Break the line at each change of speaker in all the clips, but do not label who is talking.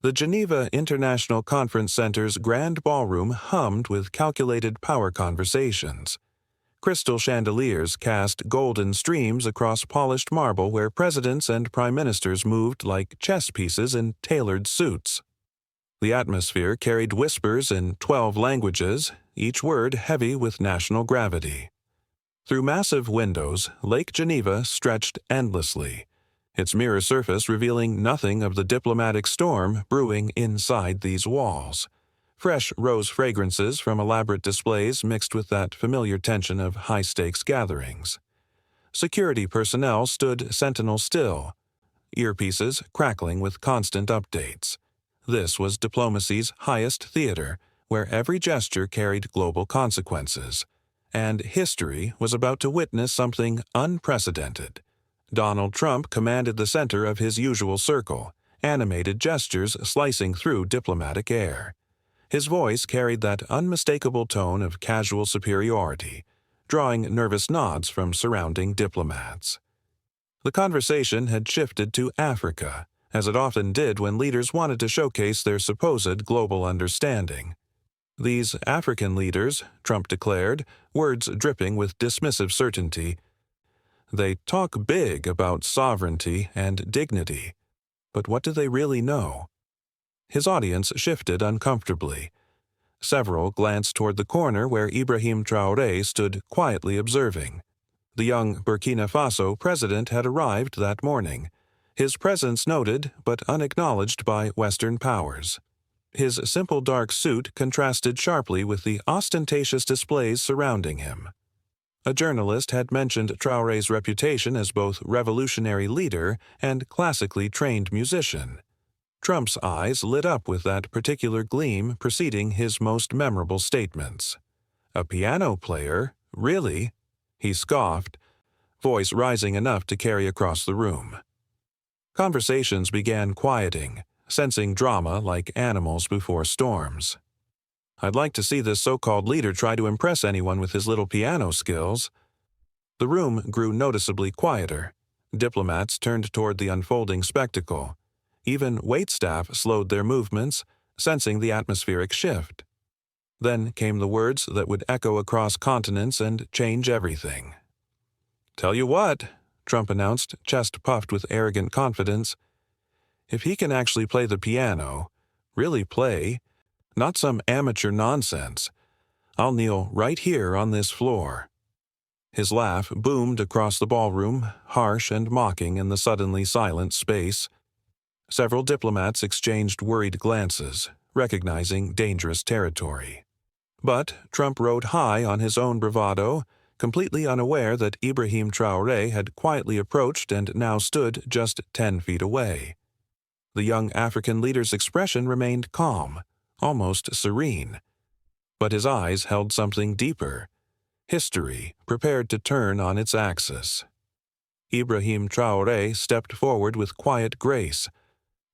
The Geneva International Conference Center's grand ballroom hummed with calculated power conversations. Crystal chandeliers cast golden streams across polished marble where presidents and prime ministers moved like chess pieces in tailored suits. The atmosphere carried whispers in 12 languages, each word heavy with national gravity. Through massive windows, Lake Geneva stretched endlessly, its mirror surface revealing nothing of the diplomatic storm brewing inside these walls. Fresh rose fragrances from elaborate displays mixed with that familiar tension of high-stakes gatherings. Security personnel stood sentinel still, earpieces crackling with constant updates. This was diplomacy's highest theater, where every gesture carried global consequences. And history was about to witness something unprecedented. Donald Trump commanded the center of his usual circle, animated gestures slicing through diplomatic air. His voice carried that unmistakable tone of casual superiority, drawing nervous nods from surrounding diplomats. The conversation had shifted to Africa, as it often did when leaders wanted to showcase their supposed global understanding. These African leaders, Trump declared, words dripping with dismissive certainty, they talk big about sovereignty and dignity, but what do they really know? His audience shifted uncomfortably. Several glanced toward the corner where Ibrahim Traoré stood quietly observing. The young Burkina Faso president had arrived that morning, his presence noted but unacknowledged by Western powers. His simple dark suit contrasted sharply with the ostentatious displays surrounding him. A journalist had mentioned Traoré's reputation as both revolutionary leader and classically trained musician. Trump's eyes lit up with that particular gleam preceding his most memorable statements. A piano player? Really? He scoffed, voice rising enough to carry across the room. Conversations began quieting, sensing drama like animals before storms. I'd like to see this so-called leader try to impress anyone with his little piano skills. The room grew noticeably quieter. Diplomats turned toward the unfolding spectacle. Even waitstaff slowed their movements, sensing the atmospheric shift. Then came the words that would echo across continents and change everything. "Tell you what," Trump announced, chest puffed with arrogant confidence, "if he can actually play the piano, really play, not some amateur nonsense, I'll kneel right here on this floor." His laugh boomed across the ballroom, harsh and mocking in the suddenly silent space. Several diplomats exchanged worried glances, recognizing dangerous territory. But Trump rode high on his own bravado, completely unaware that Ibrahim Traoré had quietly approached and now stood just 10 feet away. The young African leader's expression remained calm, almost serene. But his eyes held something deeper. History prepared to turn on its axis. Ibrahim Traoré stepped forward with quiet grace,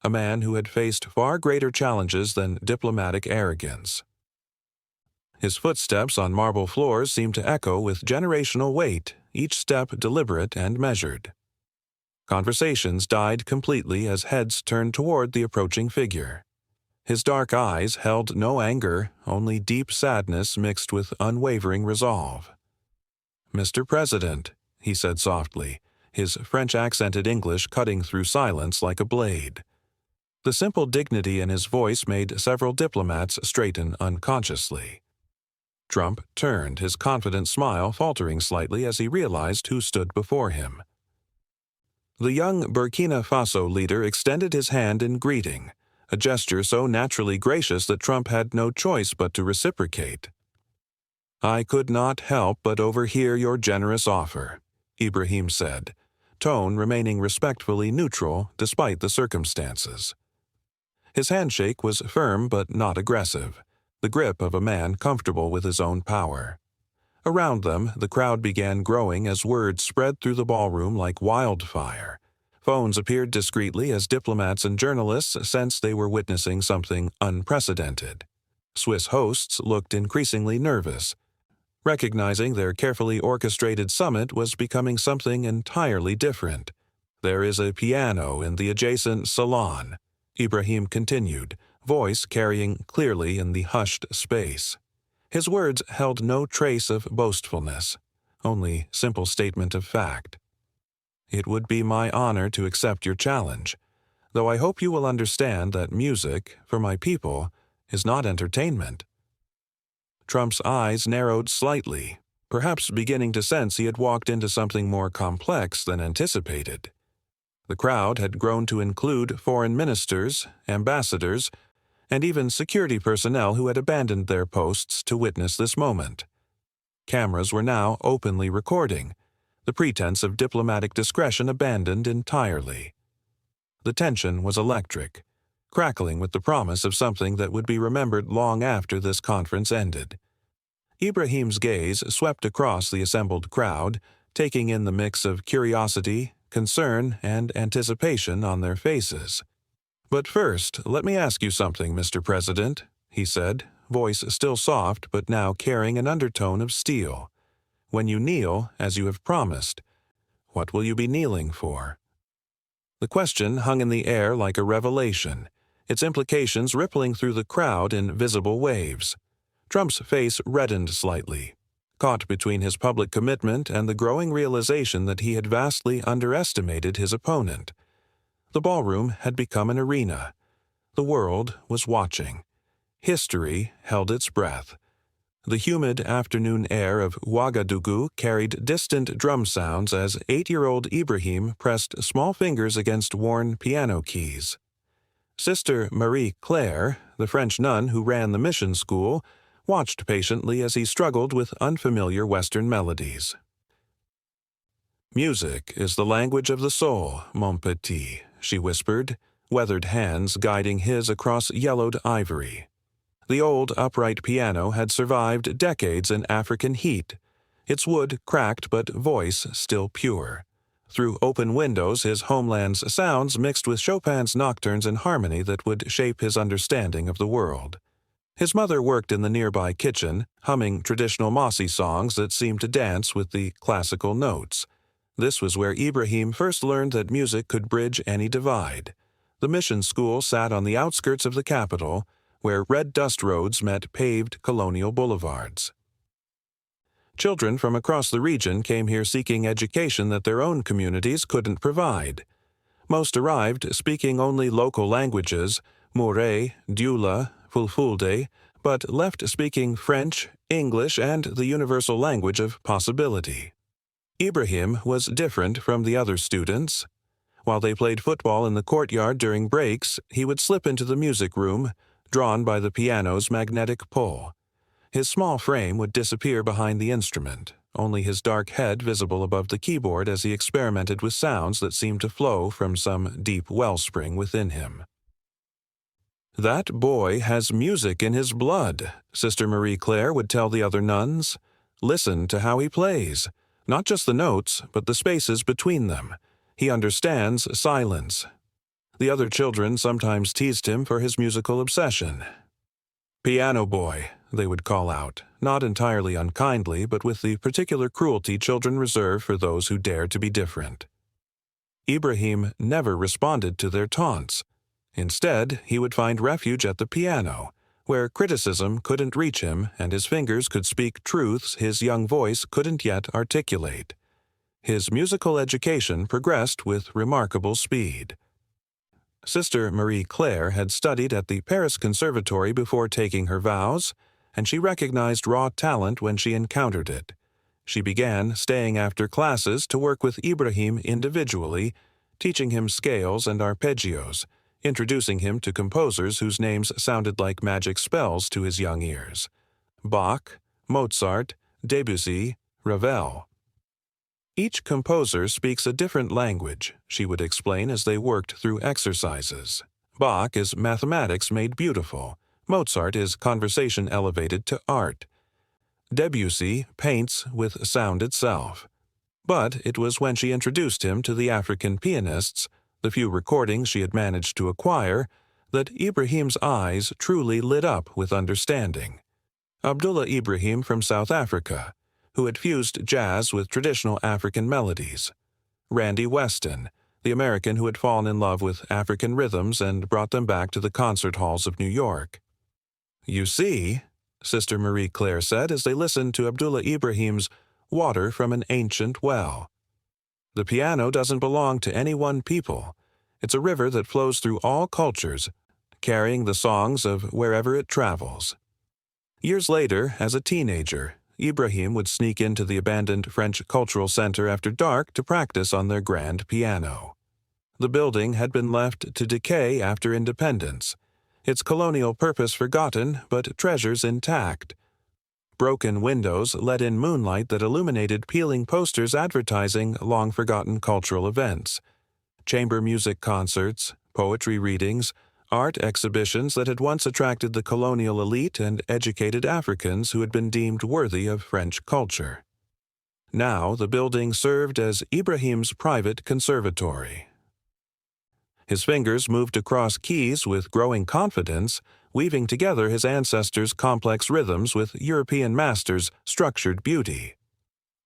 a man who had faced far greater challenges than diplomatic arrogance. His footsteps on marble floors seemed to echo with generational weight, each step deliberate and measured. Conversations died completely as heads turned toward the approaching figure. His dark eyes held no anger, only deep sadness mixed with unwavering resolve. "Mr. President," he said softly, his French-accented English cutting through silence like a blade. The simple dignity in his voice made several diplomats straighten unconsciously. Trump turned, his confident smile faltering slightly as he realized who stood before him. The young Burkina Faso leader extended his hand in greeting, a gesture so naturally gracious that Trump had no choice but to reciprocate. "I could not help but overhear your generous offer," Ibrahim said, tone remaining respectfully neutral despite the circumstances. His handshake was firm but not aggressive, the grip of a man comfortable with his own power. Around them, the crowd began growing as words spread through the ballroom like wildfire. Phones appeared discreetly as diplomats and journalists sensed they were witnessing something unprecedented. Swiss hosts looked increasingly nervous, recognizing their carefully orchestrated summit was becoming something entirely different. "There is a piano in the adjacent salon," Ibrahim continued, voice carrying clearly in the hushed space. His words held no trace of boastfulness, only simple statement of fact. It would be my honor to accept your challenge, though I hope you will understand that music, for my people, is not entertainment. Trump's eyes narrowed slightly, perhaps beginning to sense he had walked into something more complex than anticipated. The crowd had grown to include foreign ministers, ambassadors, and even security personnel who had abandoned their posts to witness this moment. Cameras were now openly recording, the pretense of diplomatic discretion abandoned entirely. The tension was electric, crackling with the promise of something that would be remembered long after this conference ended. Ibrahim's gaze swept across the assembled crowd, taking in the mix of curiosity, concern, and anticipation on their faces. "But first, let me ask you something, Mr. President," he said, voice still soft but now carrying an undertone of steel. "When you kneel, as you have promised, what will you be kneeling for?" The question hung in the air like a revelation, its implications rippling through the crowd in visible waves. Trump's face reddened slightly, caught between his public commitment and the growing realization that he had vastly underestimated his opponent. The ballroom had become an arena. The world was watching. History held its breath. The humid afternoon air of Ouagadougou carried distant drum sounds as 8-year-old Ibrahim pressed small fingers against worn piano keys. Sister Marie Claire, the French nun who ran the mission school, watched patiently as he struggled with unfamiliar Western melodies. "Music is the language of the soul, mon petit," she whispered, weathered hands guiding his across yellowed ivory. The old upright piano had survived decades in African heat, its wood cracked but voice still pure. Through open windows his homeland's sounds mixed with Chopin's nocturnes in harmony that would shape his understanding of the world. His mother worked in the nearby kitchen, humming traditional Mossi songs that seemed to dance with the classical notes. This was where Ibrahim first learned that music could bridge any divide. The mission school sat on the outskirts of the capital, where red dust roads met paved colonial boulevards. Children from across the region came here seeking education that their own communities couldn't provide. Most arrived speaking only local languages, Mooré, Dioula, Fulfulde, but left speaking French, English, and the universal language of possibility. Ibrahim was different from the other students. While they played football in the courtyard during breaks, he would slip into the music room, drawn by the piano's magnetic pull. His small frame would disappear behind the instrument, only his dark head visible above the keyboard as he experimented with sounds that seemed to flow from some deep wellspring within him. "That boy has music in his blood," Sister Marie Claire would tell the other nuns. "Listen to how he plays. Not just the notes, but the spaces between them. He understands silence." The other children sometimes teased him for his musical obsession. "Piano boy," they would call out, not entirely unkindly, but with the particular cruelty children reserve for those who dare to be different. Ibrahim never responded to their taunts. Instead, he would find refuge at the piano, where criticism couldn't reach him and his fingers could speak truths his young voice couldn't yet articulate. His musical education progressed with remarkable speed. Sister Marie Claire had studied at the Paris Conservatory before taking her vows, and she recognized raw talent when she encountered it. She began staying after classes to work with Ibrahim individually, teaching him scales and arpeggios, introducing him to composers whose names sounded like magic spells to his young ears: Bach, Mozart, Debussy, Ravel. "Each composer speaks a different language," she would explain as they worked through exercises. "Bach is mathematics made beautiful. Mozart is conversation elevated to art. Debussy paints with sound itself." But it was when she introduced him to the African pianists, the few recordings she had managed to acquire, that Ibrahim's eyes truly lit up with understanding. Abdullah Ibrahim from South Africa, who had fused jazz with traditional African melodies. Randy Weston, the American who had fallen in love with African rhythms and brought them back to the concert halls of New York. "You see," Sister Marie Claire said as they listened to Abdullah Ibrahim's Water from an Ancient Well. "The piano doesn't belong to any one people. It's a river that flows through all cultures, carrying the songs of wherever it travels." Years later, as a teenager, Ibrahim would sneak into the abandoned French Cultural Center after dark to practice on their grand piano. The building had been left to decay after independence, its colonial purpose forgotten but treasures intact. Broken windows let in moonlight that illuminated peeling posters advertising long-forgotten cultural events, chamber music concerts, poetry readings, art exhibitions that had once attracted the colonial elite and educated Africans who had been deemed worthy of French culture. Now the building served as Ibrahim's private conservatory. His fingers moved across keys with growing confidence, weaving together his ancestors' complex rhythms with European masters' structured beauty.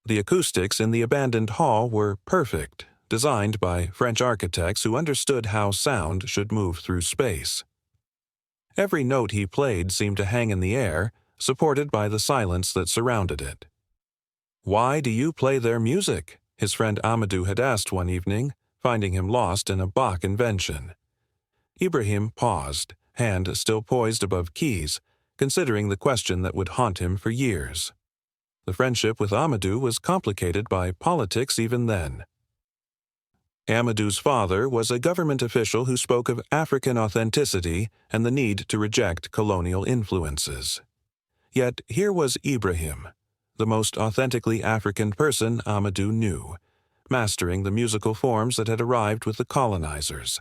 The acoustics in the abandoned hall were perfect, designed by French architects who understood how sound should move through space. Every note he played seemed to hang in the air, supported by the silence that surrounded it. "Why do you play their music?" his friend Amadou had asked one evening, finding him lost in a Bach invention. Ibrahim paused, hand still poised above keys, considering the question that would haunt him for years. The friendship with Amadou was complicated by politics even then. Amadou's father was a government official who spoke of African authenticity and the need to reject colonial influences. Yet here was Ibrahim, the most authentically African person Amadou knew, mastering the musical forms that had arrived with the colonizers.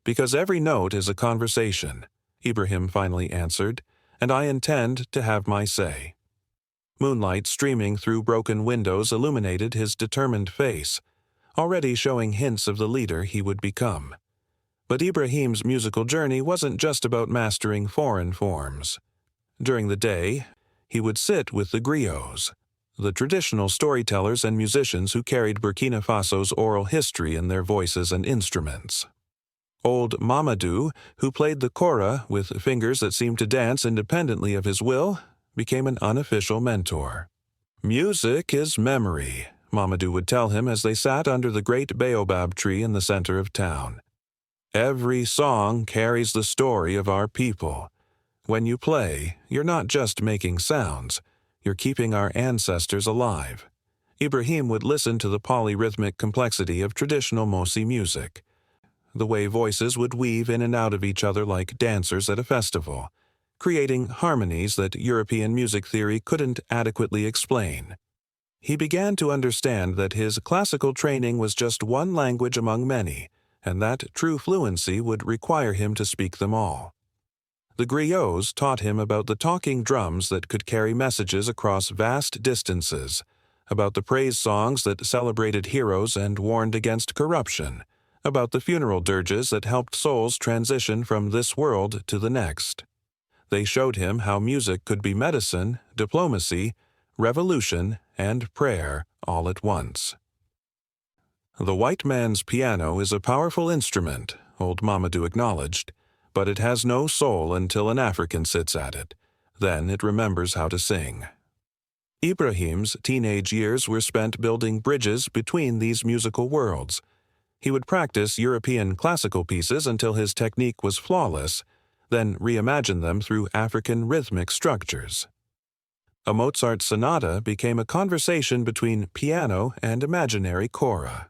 "Because every note is a conversation," Ibrahim finally answered, "and I intend to have my say." Moonlight streaming through broken windows illuminated his determined face, already showing hints of the leader he would become. But Ibrahim's musical journey wasn't just about mastering foreign forms. During the day, he would sit with the griots, the traditional storytellers and musicians who carried Burkina Faso's oral history in their voices and instruments. Old Mamadou, who played the kora with fingers that seemed to dance independently of his will, became an unofficial mentor. "Music is memory," Mamadou would tell him as they sat under the great baobab tree in the center of town. "Every song carries the story of our people. When you play, you're not just making sounds, you're keeping our ancestors alive." Ibrahim would listen to the polyrhythmic complexity of traditional Mosi music, the way voices would weave in and out of each other like dancers at a festival, creating harmonies that European music theory couldn't adequately explain. He began to understand that his classical training was just one language among many, and that true fluency would require him to speak them all. The griots taught him about the talking drums that could carry messages across vast distances, about the praise songs that celebrated heroes and warned against corruption, about the funeral dirges that helped souls transition from this world to the next. They showed him how music could be medicine, diplomacy, revolution, and prayer all at once. "The white man's piano is a powerful instrument," old Mamadou acknowledged, "but it has no soul until an African sits at it. Then it remembers how to sing." Ibrahim's teenage years were spent building bridges between these musical worlds. He would practice European classical pieces until his technique was flawless, then reimagine them through African rhythmic structures. A Mozart sonata became a conversation between piano and imaginary kora.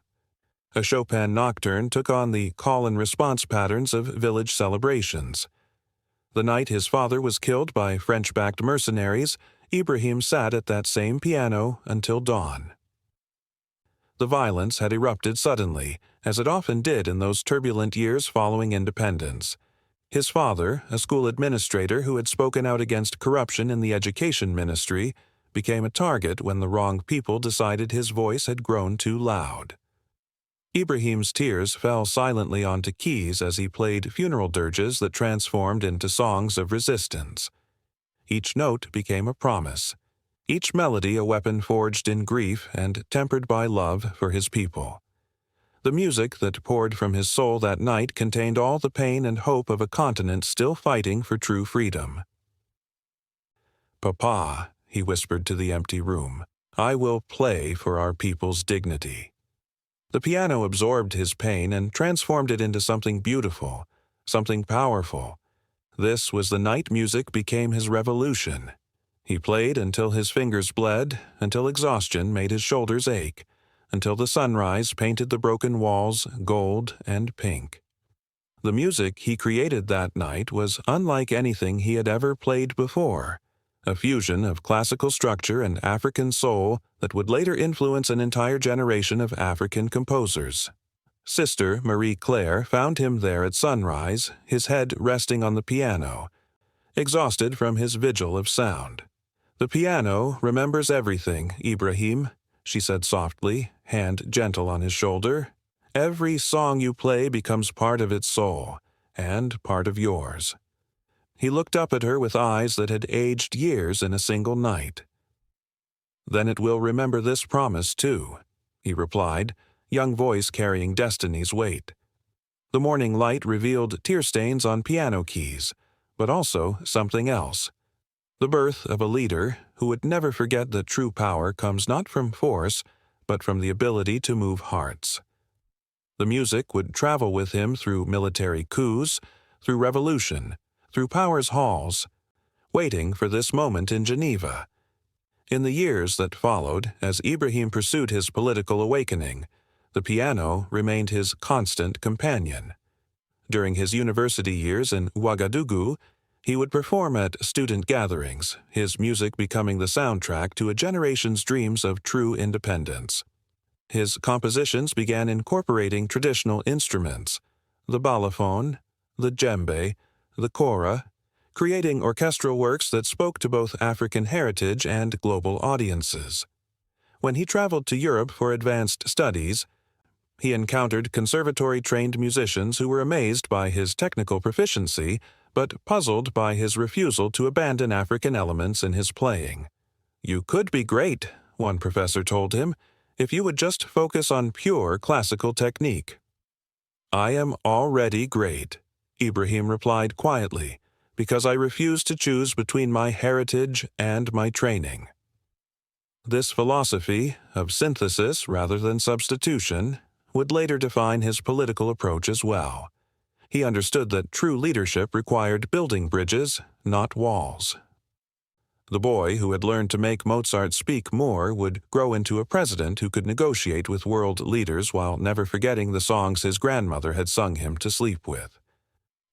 A Chopin nocturne took on the call-and-response patterns of village celebrations. The night his father was killed by French-backed mercenaries, Ibrahim sat at that same piano until dawn. The violence had erupted suddenly, as it often did in those turbulent years following independence. His father, a school administrator who had spoken out against corruption in the education ministry, became a target when the wrong people decided his voice had grown too loud. Ibrahim's tears fell silently onto keys as he played funeral dirges that transformed into songs of resistance. Each note became a promise, each melody a weapon forged in grief and tempered by love for his people. The music that poured from his soul that night contained all the pain and hope of a continent still fighting for true freedom. "Papa," he whispered to the empty room, "I will play for our people's dignity." The piano absorbed his pain and transformed it into something beautiful, something powerful. This was the night music became his revolution. He played until his fingers bled, until exhaustion made his shoulders ache, until the sunrise painted the broken walls gold and pink. The music he created that night was unlike anything he had ever played before, a fusion of classical structure and African soul that would later influence an entire generation of African composers. Sister Marie Claire found him there at sunrise, his head resting on the piano, exhausted from his vigil of sound. "The piano remembers everything, Ibrahim," she said softly, hand gentle on his shoulder. "Every song you play becomes part of its soul, and part of yours." He looked up at her with eyes that had aged years in a single night. "Then it will remember this promise, too," he replied, young voice carrying destiny's weight. The morning light revealed tear stains on piano keys, but also something else. The birth of a leader who would never forget that true power comes not from force, but from the ability to move hearts. The music would travel with him through military coups, through revolution, through power's halls, waiting for this moment in Geneva. In the years that followed, as Ibrahim pursued his political awakening, the piano remained his constant companion. During his university years in Ouagadougou, he would perform at student gatherings, his music becoming the soundtrack to a generation's dreams of true independence. His compositions began incorporating traditional instruments, the balafon, the djembe, the kora, creating orchestral works that spoke to both African heritage and global audiences. When he traveled to Europe for advanced studies, he encountered conservatory-trained musicians who were amazed by his technical proficiency, but puzzled by his refusal to abandon African elements in his playing. "You could be great," one professor told him, "if you would just focus on pure classical technique." "I am already great," Ibrahim replied quietly, "because I refuse to choose between my heritage and my training." This philosophy of synthesis rather than substitution would later define his political approach as well. He understood that true leadership required building bridges, not walls. The boy who had learned to make Mozart speak more would grow into a president who could negotiate with world leaders while never forgetting the songs his grandmother had sung him to sleep with.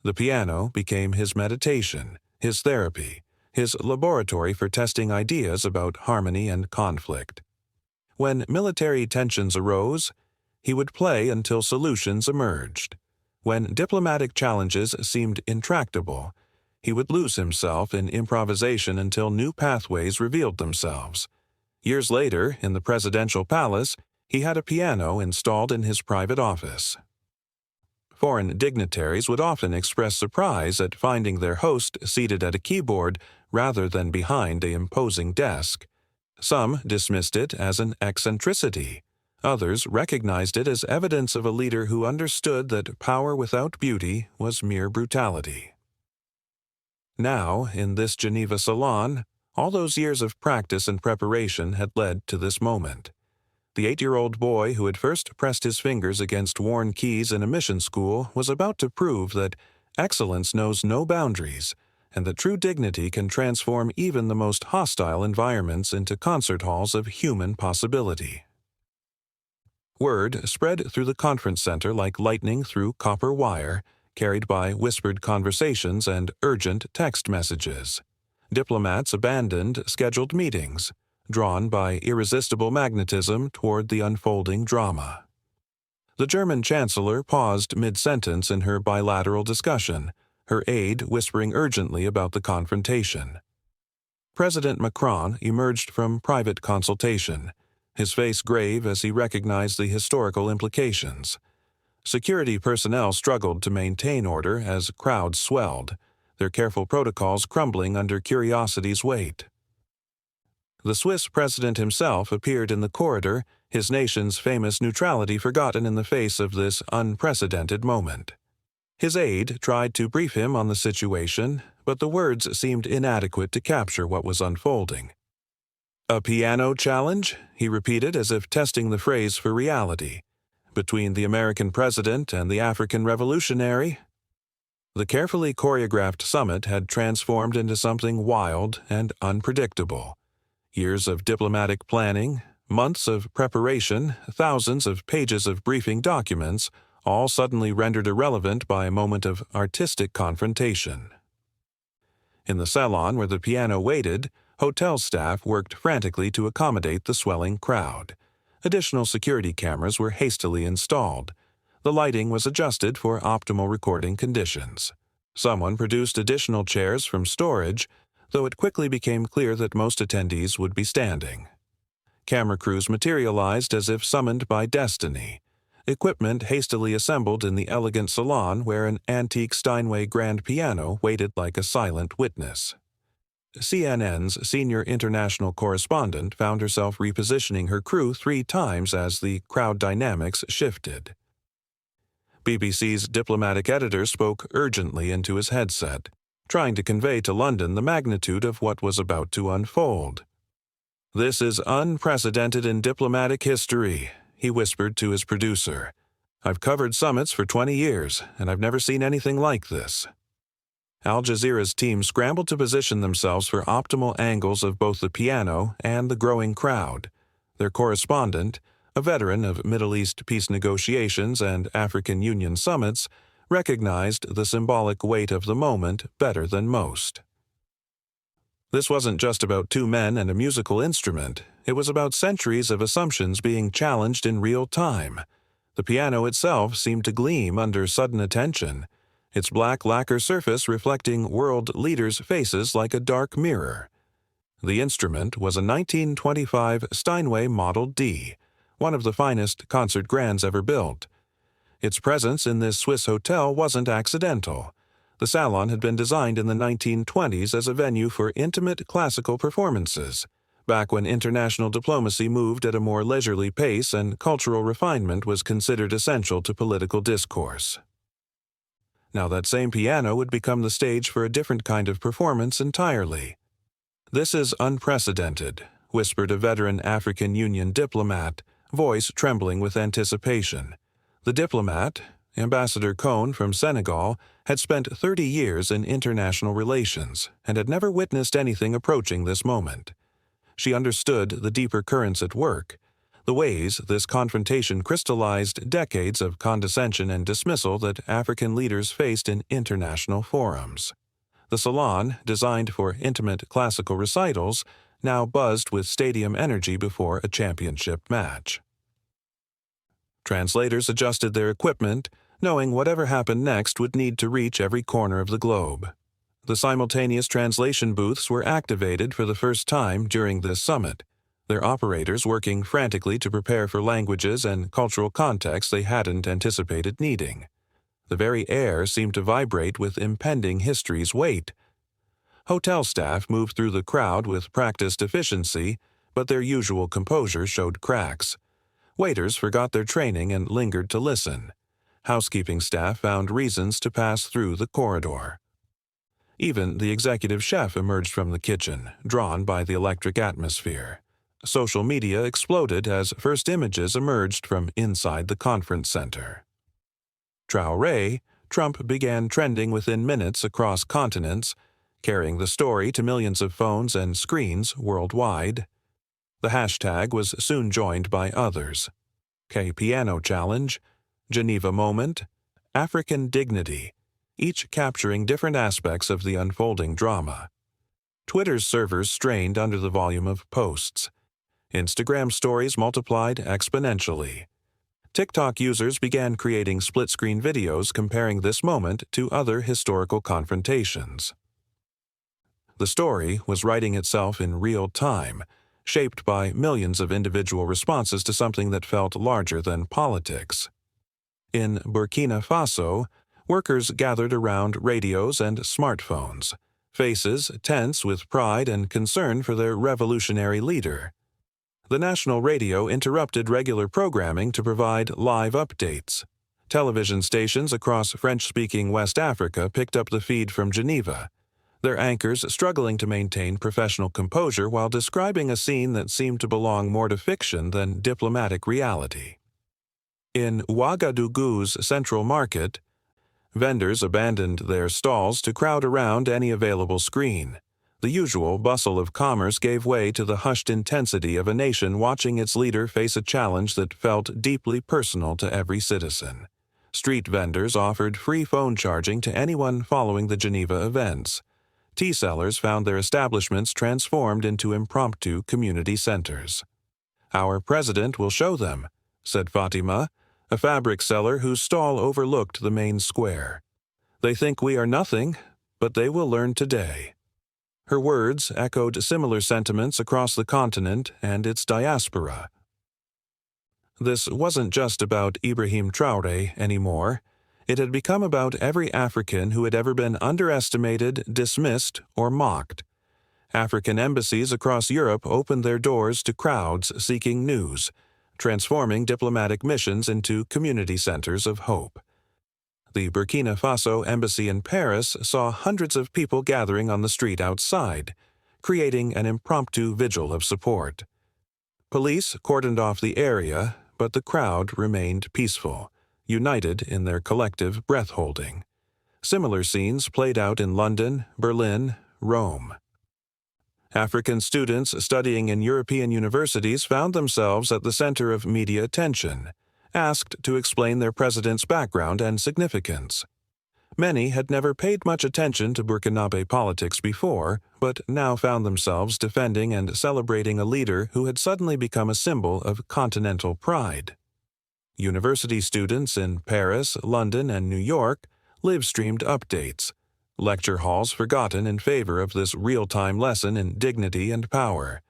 The piano became his meditation, his therapy, his laboratory for testing ideas about harmony and conflict. When military tensions arose, he would play until solutions emerged. When diplomatic challenges seemed intractable, he would lose himself in improvisation until new pathways revealed themselves. Years later, in the presidential palace, he had a piano installed in his private office. Foreign dignitaries would often express surprise at finding their host seated at a keyboard rather than behind an imposing desk. Some dismissed it as an eccentricity. Others recognized it as evidence of a leader who understood that power without beauty was mere brutality. Now, in this Geneva salon, all those years of practice and preparation had led to this moment. The 8-year-old boy who had first pressed his fingers against worn keys in a mission school was about to prove that excellence knows no boundaries, and that true dignity can transform even the most hostile environments into concert halls of human possibility. Word spread through the conference center like lightning through copper wire, carried by whispered conversations and urgent text messages. Diplomats abandoned scheduled meetings, drawn by irresistible magnetism toward the unfolding drama. The German chancellor paused mid-sentence in her bilateral discussion, her aide whispering urgently about the confrontation. President Macron emerged from private consultation, his face grave as he recognized the historical implications. Security personnel struggled to maintain order as crowds swelled, their careful protocols crumbling under curiosity's weight. The Swiss president himself appeared in the corridor, his nation's famous neutrality forgotten in the face of this unprecedented moment. His aide tried to brief him on the situation, but the words seemed inadequate to capture what was unfolding. "A piano challenge?" he repeated as if testing the phrase for reality. "Between the American president and the African revolutionary?" The carefully choreographed summit had transformed into something wild and unpredictable. Years of diplomatic planning, months of preparation, thousands of pages of briefing documents, all suddenly rendered irrelevant by a moment of artistic confrontation. In the salon where the piano waited, hotel staff worked frantically to accommodate the swelling crowd. Additional security cameras were hastily installed. The lighting was adjusted for optimal recording conditions. Someone produced additional chairs from storage, though it quickly became clear that most attendees would be standing. Camera crews materialized as if summoned by destiny. Equipment hastily assembled in the elegant salon where an antique Steinway grand piano waited like a silent witness. CNN's senior international correspondent found herself repositioning her crew 3 times as the crowd dynamics shifted. BBC's diplomatic editor spoke urgently into his headset, trying to convey to London the magnitude of what was about to unfold. "This is unprecedented in diplomatic history," he whispered to his producer. "I've covered summits for 20 years, and I've never seen anything like this." Al Jazeera's team scrambled to position themselves for optimal angles of both the piano and the growing crowd. Their correspondent, a veteran of Middle East peace negotiations and African Union summits, recognized the symbolic weight of the moment better than most. This wasn't just about 2 men and a musical instrument. It was about centuries of assumptions being challenged in real time. The piano itself seemed to gleam under sudden attention, its black lacquer surface reflecting world leaders' faces like a dark mirror. The instrument was a 1925 Steinway Model D, one of the finest concert grands ever built. Its presence in this Swiss hotel wasn't accidental. The salon had been designed in the 1920s as a venue for intimate classical performances, back when international diplomacy moved at a more leisurely pace and cultural refinement was considered essential to political discourse. Now that same piano would become the stage for a different kind of performance entirely. "This is unprecedented," whispered a veteran African Union diplomat, voice trembling with anticipation. The diplomat, Ambassador Cohn from Senegal, had spent 30 years in international relations and had never witnessed anything approaching this moment. She understood the deeper currents at work, the ways this confrontation crystallized decades of condescension and dismissal that African leaders faced in international forums. The salon, designed for intimate classical recitals, now buzzed with stadium energy before a championship match. Translators adjusted their equipment, knowing whatever happened next would need to reach every corner of the globe. The simultaneous translation booths were activated for the first time during this summit, their operators working frantically to prepare for languages and cultural contexts they hadn't anticipated needing. The very air seemed to vibrate with impending history's weight. Hotel staff moved through the crowd with practiced efficiency, but their usual composure showed cracks. Waiters forgot their training and lingered to listen. Housekeeping staff found reasons to pass through the corridor. Even the executive chef emerged from the kitchen, drawn by the electric atmosphere. Social media exploded as first images emerged from inside the conference center. Traoré, Trump began trending within minutes across continents, carrying the story to millions of phones and screens worldwide. The hashtag was soon joined by others. Piano Challenge, Geneva Moment, African Dignity, each capturing different aspects of the unfolding drama. Twitter's servers strained under the volume of posts. Instagram stories multiplied exponentially. TikTok users began creating split-screen videos comparing this moment to other historical confrontations. The story was writing itself in real time, shaped by millions of individual responses to something that felt larger than politics. In Burkina Faso, workers gathered around radios and smartphones. faces tense with pride and concern for their revolutionary leader. The national radio interrupted regular programming to provide live updates. Television stations across French-speaking West Africa picked up the feed from Geneva, their anchors struggling to maintain professional composure while describing a scene that seemed to belong more to fiction than diplomatic reality. In Ouagadougou's central market, vendors abandoned their stalls to crowd around any available screen. The usual bustle of commerce gave way to the hushed intensity of a nation watching its leader face a challenge that felt deeply personal to every citizen. Street vendors offered free phone charging to anyone following the Geneva events. Tea sellers found their establishments transformed into impromptu community centers. "Our president will show them," said Fatima, a fabric seller whose stall overlooked the main square. "They think we are nothing, but they will learn today." Her words echoed similar sentiments across the continent and its diaspora. This wasn't just about Ibrahim Traoré anymore. It had become about every African who had ever been underestimated, dismissed, or mocked. African embassies across Europe opened their doors to crowds seeking news, transforming diplomatic missions into community centers of hope. The Burkina Faso embassy in Paris saw hundreds of people gathering on the street outside, creating an impromptu vigil of support. Police cordoned off the area, but the crowd remained peaceful, united in their collective breath-holding. Similar scenes played out in London, Berlin, Rome. African students studying in European universities found themselves at the center of media attention, asked to explain their president's background and significance. Many had never paid much attention to Burkinabe politics before, but now found themselves defending and celebrating a leader who had suddenly become a symbol of continental pride. University students in Paris, London, and New York live-streamed updates, lecture halls forgotten in favor of this real-time lesson in dignity and power.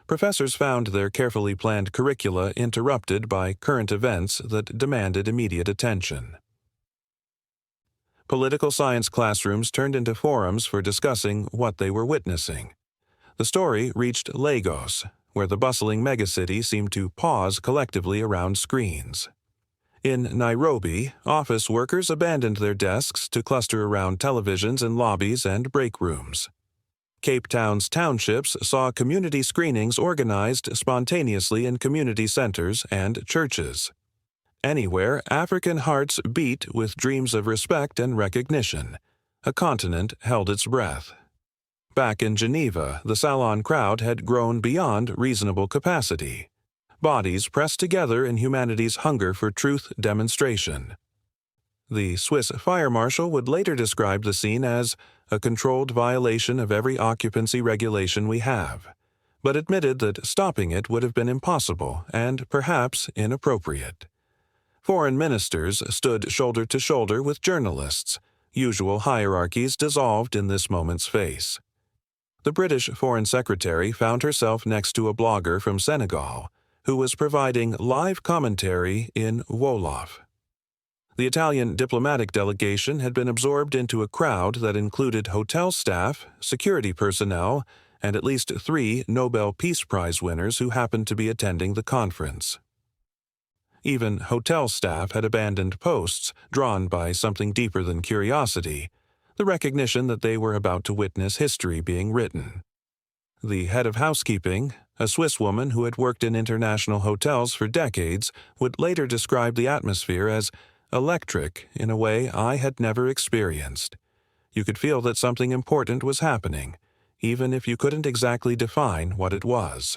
Professors found their carefully planned curricula interrupted by current events that demanded immediate attention. Political science classrooms turned into forums for discussing what they were witnessing. The story reached Lagos, where the bustling megacity seemed to pause collectively around screens. In Nairobi, office workers abandoned their desks to cluster around televisions in lobbies and break rooms. Cape Town's townships saw community screenings organized spontaneously in community centers and churches. Anywhere, African hearts beat with dreams of respect and recognition. A continent held its breath. Back in Geneva, the salon crowd had grown beyond reasonable capacity. Bodies pressed together in humanity's hunger for truth demonstration. The Swiss fire marshal would later describe the scene as a controlled violation of every occupancy regulation we have, but admitted that stopping it would have been impossible and perhaps inappropriate. Foreign ministers stood shoulder to shoulder with journalists, usual hierarchies dissolved in this moment's face. The British Foreign Secretary found herself next to a blogger from Senegal, who was providing live commentary in Wolof. The Italian diplomatic delegation had been absorbed into a crowd that included hotel staff, security personnel, and at least 3 Nobel Peace Prize winners who happened to be attending the conference. Even hotel staff had abandoned posts, drawn by something deeper than curiosity, the recognition that they were about to witness history being written. The head of housekeeping, a Swiss woman who had worked in international hotels for decades, would later describe the atmosphere as electric in a way I had never experienced. You could feel that something important was happening, even if you couldn't exactly define what it was.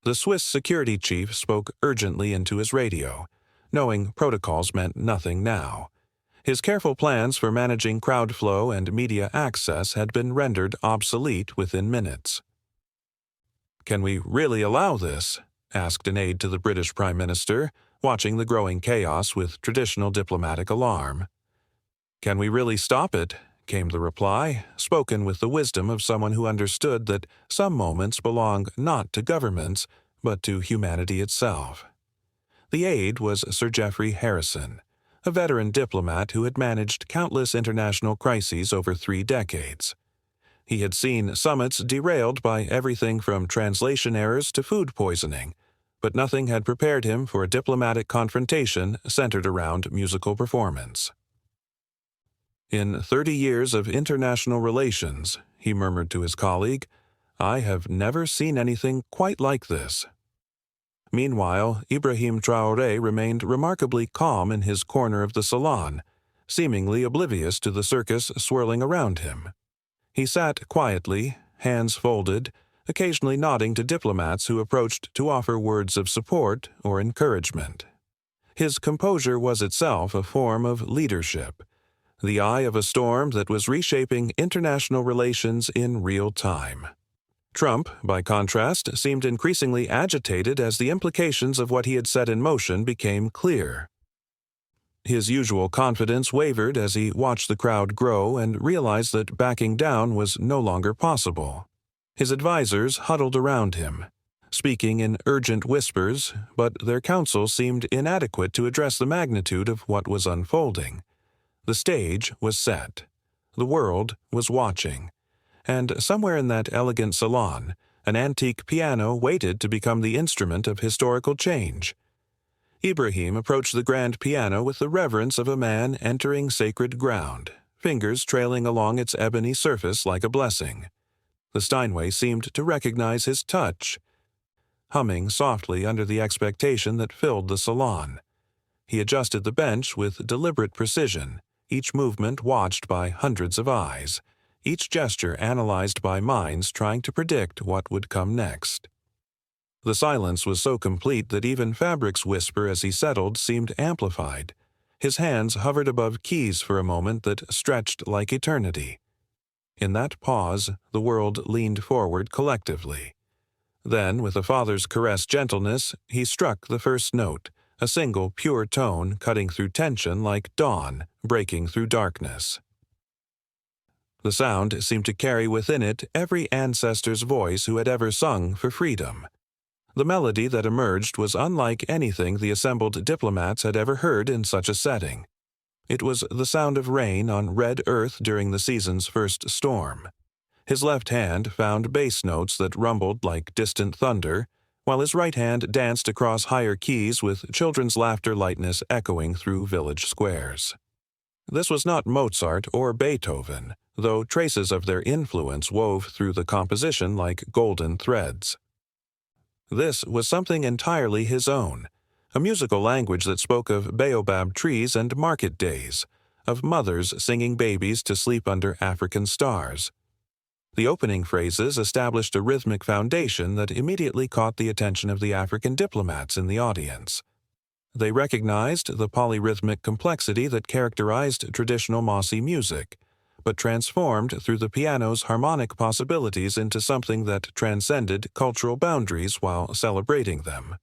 The Swiss security chief spoke urgently into his radio, knowing protocols meant nothing now. His careful plans for managing crowd flow and media access had been rendered obsolete within minutes. "Can we really allow this?" asked an aide to the British Prime Minister, watching the growing chaos with traditional diplomatic alarm. "Can we really stop it?" came the reply, spoken with the wisdom of someone who understood that some moments belong not to governments, but to humanity itself. The aide was Sir Geoffrey Harrison, a veteran diplomat who had managed countless international crises over 3 decades. He had seen summits derailed by everything from translation errors to food poisoning, but nothing had prepared him for a diplomatic confrontation centered around musical performance. "In 30 years of international relations," he murmured to his colleague, "I have never seen anything quite like this." Meanwhile, Ibrahim Traoré remained remarkably calm in his corner of the salon, seemingly oblivious to the circus swirling around him. He sat quietly, hands folded, occasionally nodding to diplomats who approached to offer words of support or encouragement. His composure was itself a form of leadership, the eye of a storm that was reshaping international relations in real time. Trump, by contrast, seemed increasingly agitated as the implications of what he had set in motion became clear. His usual confidence wavered as he watched the crowd grow and realized that backing down was no longer possible. His advisers huddled around him, speaking in urgent whispers, but their counsel seemed inadequate to address the magnitude of what was unfolding. The stage was set. The world was watching. And somewhere in that elegant salon, an antique piano waited to become the instrument of historical change. Ibrahim approached the grand piano with the reverence of a man entering sacred ground, fingers trailing along its ebony surface like a blessing. The Steinway seemed to recognize his touch, humming softly under the expectation that filled the salon. He adjusted the bench with deliberate precision, each movement watched by hundreds of eyes, each gesture analyzed by minds trying to predict what would come next. The silence was so complete that even Fabric's whisper as he settled seemed amplified. His hands hovered above keys for a moment that stretched like eternity. In that pause, the world leaned forward collectively. Then, with a father's caressed gentleness, he struck the first note, a single pure tone cutting through tension like dawn, breaking through darkness. The sound seemed to carry within it every ancestor's voice who had ever sung for freedom. The melody that emerged was unlike anything the assembled diplomats had ever heard in such a setting. It was the sound of rain on red earth during the season's first storm. His left hand found bass notes that rumbled like distant thunder, while his right hand danced across higher keys with children's laughter lightness echoing through village squares. This was not Mozart or Beethoven, though traces of their influence wove through the composition like golden threads. This was something entirely his own, a musical language that spoke of baobab trees and market days, of mothers singing babies to sleep under African stars. The opening phrases established a rhythmic foundation that immediately caught the attention of the African diplomats in the audience. They recognized the polyrhythmic complexity that characterized traditional Mossi music, but transformed through the piano's harmonic possibilities into something that transcended cultural boundaries while celebrating them.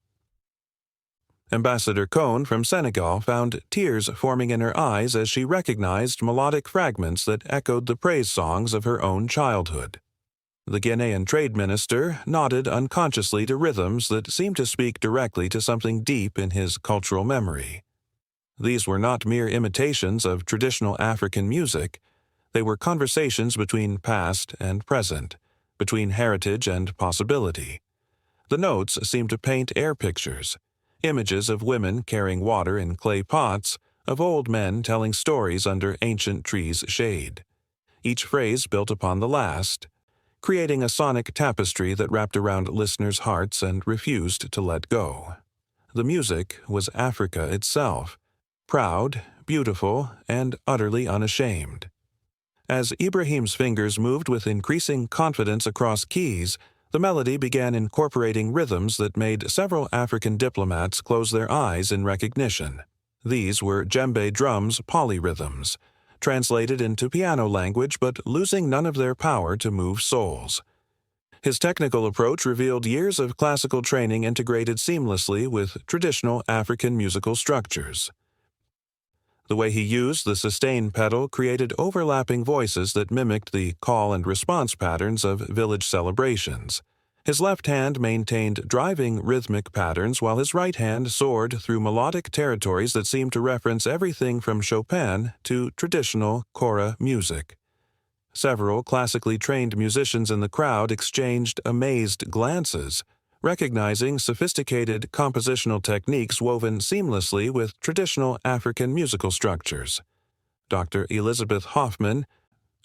Ambassador Cohn from Senegal found tears forming in her eyes as she recognized melodic fragments that echoed the praise songs of her own childhood. The Ghanaian trade minister nodded unconsciously to rhythms that seemed to speak directly to something deep in his cultural memory. These were not mere imitations of traditional African music. They were conversations between past and present, between heritage and possibility. The notes seemed to paint air pictures, images of women carrying water in clay pots, of old men telling stories under ancient trees' shade. Each phrase built upon the last, creating a sonic tapestry that wrapped around listeners' hearts and refused to let go. The music was Africa itself, proud, beautiful, and utterly unashamed. As Ibrahim's fingers moved with increasing confidence across keys, the melody began incorporating rhythms that made several African diplomats close their eyes in recognition. These were djembe drums' polyrhythms, translated into piano language but losing none of their power to move souls. His technical approach revealed years of classical training integrated seamlessly with traditional African musical structures. The way he used the sustain pedal created overlapping voices that mimicked the call and response patterns of village celebrations. His left hand maintained driving rhythmic patterns while his right hand soared through melodic territories that seemed to reference everything from Chopin to traditional kora music. Several classically trained musicians in the crowd exchanged amazed glances, recognizing sophisticated compositional techniques woven seamlessly with traditional African musical structures. Dr. Elizabeth Hoffman,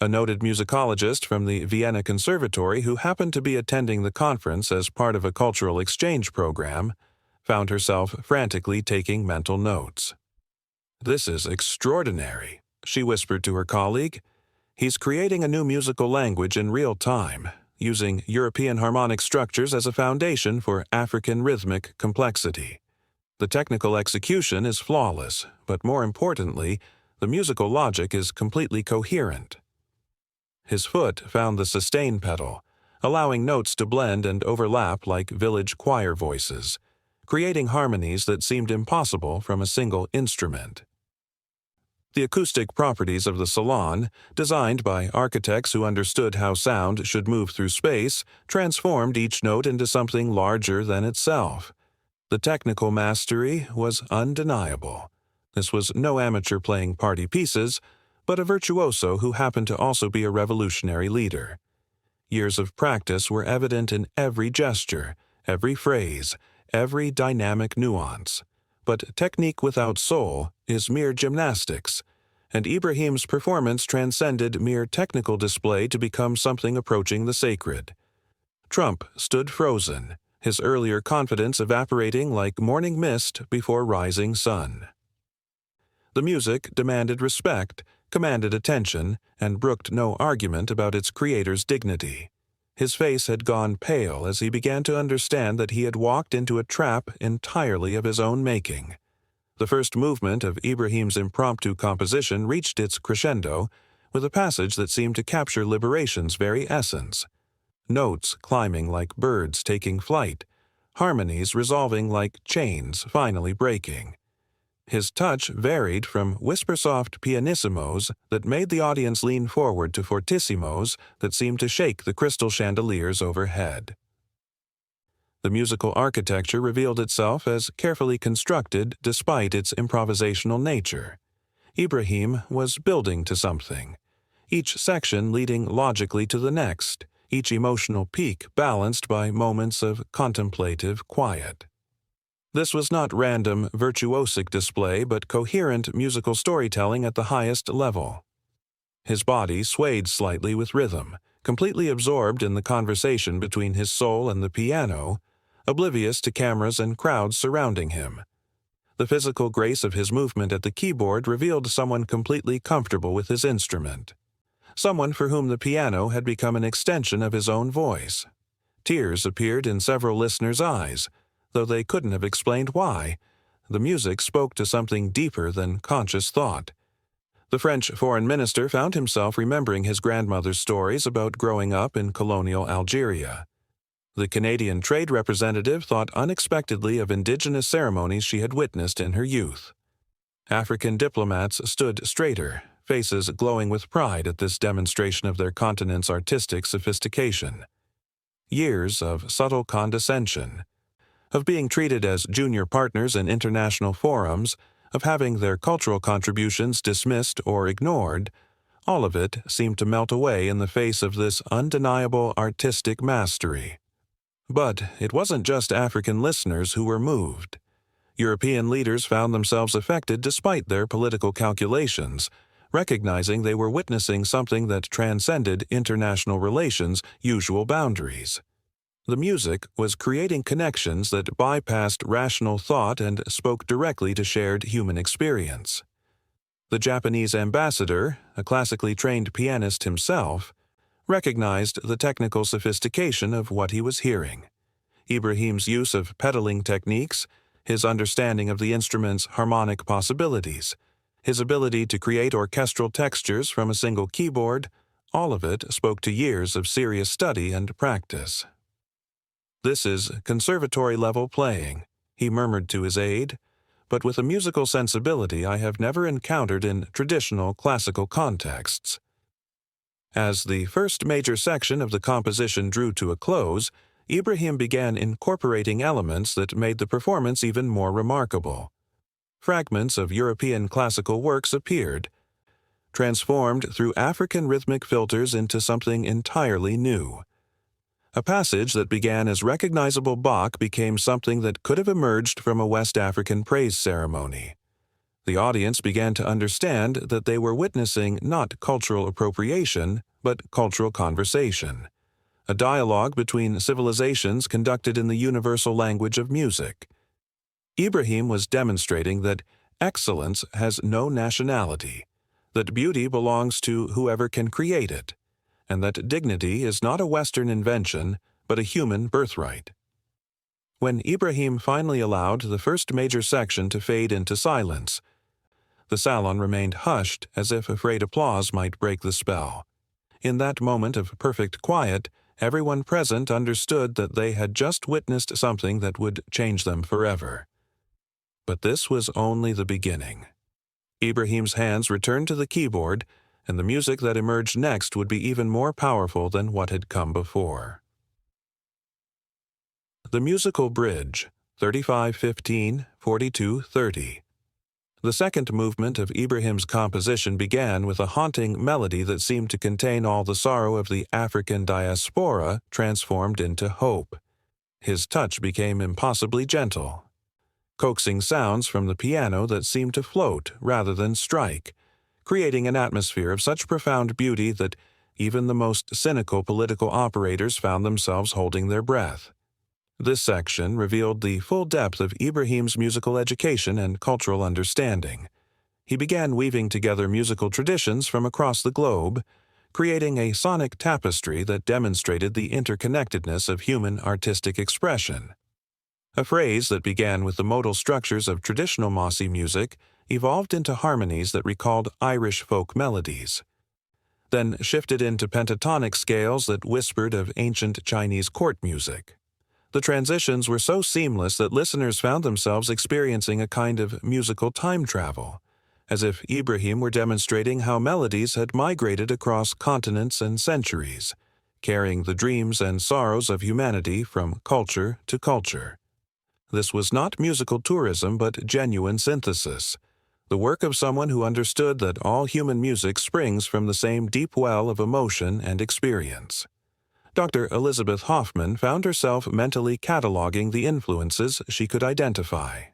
a noted musicologist from the Vienna Conservatory who happened to be attending the conference as part of a cultural exchange program, found herself frantically taking mental notes. "This is extraordinary," she whispered to her colleague. "He's creating a new musical language in real time, using European harmonic structures as a foundation for African rhythmic complexity. The technical execution is flawless, but more importantly, the musical logic is completely coherent." His foot found the sustain pedal, allowing notes to blend and overlap like village choir voices, creating harmonies that seemed impossible from a single instrument. The acoustic properties of the salon, designed by architects who understood how sound should move through space, transformed each note into something larger than itself. The technical mastery was undeniable. This was no amateur playing party pieces, but a virtuoso who happened to also be a revolutionary leader. Years of practice were evident in every gesture, every phrase, every dynamic nuance. But technique without soul is mere gymnastics, and Ibrahim's performance transcended mere technical display to become something approaching the sacred. Trump stood frozen, his earlier confidence evaporating like morning mist before rising sun. The music demanded respect, commanded attention, and brooked no argument about its creator's dignity. His face had gone pale as he began to understand that he had walked into a trap entirely of his own making. The first movement of Ibrahim's impromptu composition reached its crescendo with a passage that seemed to capture liberation's very essence. Notes climbing like birds taking flight, harmonies resolving like chains finally breaking. His touch varied from whisper-soft pianissimos that made the audience lean forward to fortissimos that seemed to shake the crystal chandeliers overhead. The musical architecture revealed itself as carefully constructed despite its improvisational nature. Ibrahim was building to something, each section leading logically to the next, each emotional peak balanced by moments of contemplative quiet. This was not random, virtuosic display, but coherent musical storytelling at the highest level. His body swayed slightly with rhythm, completely absorbed in the conversation between his soul and the piano, oblivious to cameras and crowds surrounding him. The physical grace of his movement at the keyboard revealed someone completely comfortable with his instrument, someone for whom the piano had become an extension of his own voice. Tears appeared in several listeners' eyes, though they couldn't have explained why. The music spoke to something deeper than conscious thought. The French foreign minister found himself remembering his grandmother's stories about growing up in colonial Algeria. The Canadian trade representative thought unexpectedly of indigenous ceremonies she had witnessed in her youth. African diplomats stood straighter, faces glowing with pride at this demonstration of their continent's artistic sophistication. Years of subtle condescension, of being treated as junior partners in international forums, of having their cultural contributions dismissed or ignored, all of it seemed to melt away in the face of this undeniable artistic mastery. But it wasn't just African listeners who were moved. European leaders found themselves affected despite their political calculations, recognizing they were witnessing something that transcended international relations' usual boundaries. The music was creating connections that bypassed rational thought and spoke directly to shared human experience. The Japanese ambassador, a classically trained pianist himself, recognized the technical sophistication of what he was hearing. Ibrahim's use of pedaling techniques, his understanding of the instrument's harmonic possibilities, his ability to create orchestral textures from a single keyboard, all of it spoke to years of serious study and practice. "This is conservatory-level playing," he murmured to his aide, "but with a musical sensibility I have never encountered in traditional classical contexts." As the first major section of the composition drew to a close, Ibrahim began incorporating elements that made the performance even more remarkable. Fragments of European classical works appeared, transformed through African rhythmic filters into something entirely new. A passage that began as recognizable Bach became something that could have emerged from a West African praise ceremony. The audience began to understand that they were witnessing not cultural appropriation, but cultural conversation, a dialogue between civilizations conducted in the universal language of music. Ibrahim was demonstrating that excellence has no nationality, that beauty belongs to whoever can create it, and that dignity is not a Western invention, but a human birthright. When Ibrahim finally allowed the first major section to fade into silence, the salon remained hushed as if afraid applause might break the spell. In that moment of perfect quiet, everyone present understood that they had just witnessed something that would change them forever. But this was only the beginning. Ibrahim's hands returned to the keyboard, and the music that emerged next would be even more powerful than what had come before. The musical bridge, 35-15-42-30. The second movement of Ibrahim's composition began with a haunting melody that seemed to contain all the sorrow of the African diaspora transformed into hope. His touch became impossibly gentle, coaxing sounds from the piano that seemed to float rather than strike, creating an atmosphere of such profound beauty that even the most cynical political operators found themselves holding their breath. This section revealed the full depth of Ibrahim's musical education and cultural understanding. He began weaving together musical traditions from across the globe, creating a sonic tapestry that demonstrated the interconnectedness of human artistic expression. A phrase that began with the modal structures of traditional Mossi music evolved into harmonies that recalled Irish folk melodies, then shifted into pentatonic scales that whispered of ancient Chinese court music. The transitions were so seamless that listeners found themselves experiencing a kind of musical time travel, as if Ibrahim were demonstrating how melodies had migrated across continents and centuries, carrying the dreams and sorrows of humanity from culture to culture. This was not musical tourism but genuine synthesis, the work of someone who understood that all human music springs from the same deep well of emotion and experience. Dr. Elizabeth Hoffman found herself mentally cataloging the influences she could identify.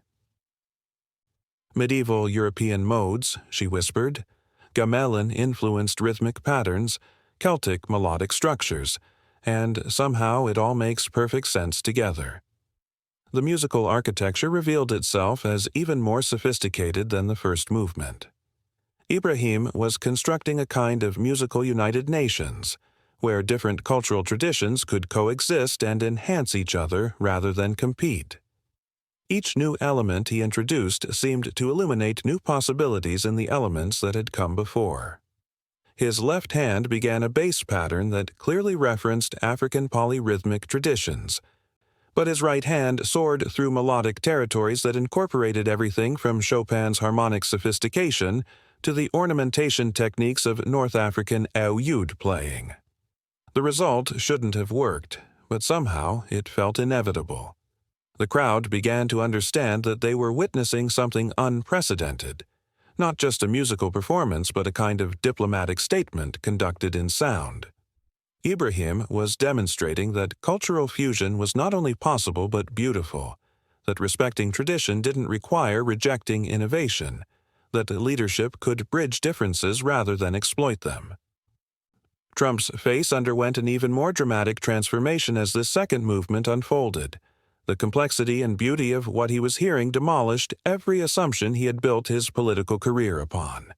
Medieval European modes, she whispered, Gamelin-influenced rhythmic patterns, Celtic melodic structures, and somehow it all makes perfect sense together. The musical architecture revealed itself as even more sophisticated than the first movement. Ibrahim was constructing a kind of musical United Nations, where different cultural traditions could coexist and enhance each other rather than compete. Each new element he introduced seemed to illuminate new possibilities in the elements that had come before. His left hand began a bass pattern that clearly referenced African polyrhythmic traditions, but his right hand soared through melodic territories that incorporated everything from Chopin's harmonic sophistication to the ornamentation techniques of North African oud playing. The result shouldn't have worked, but somehow it felt inevitable. The crowd began to understand that they were witnessing something unprecedented, not just a musical performance but a kind of diplomatic statement conducted in sound. Ibrahim was demonstrating that cultural fusion was not only possible but beautiful, that respecting tradition didn't require rejecting innovation, that leadership could bridge differences rather than exploit them. Trump's face underwent an even more dramatic transformation as this second movement unfolded. The complexity and beauty of what he was hearing demolished every assumption he had built his political career upon.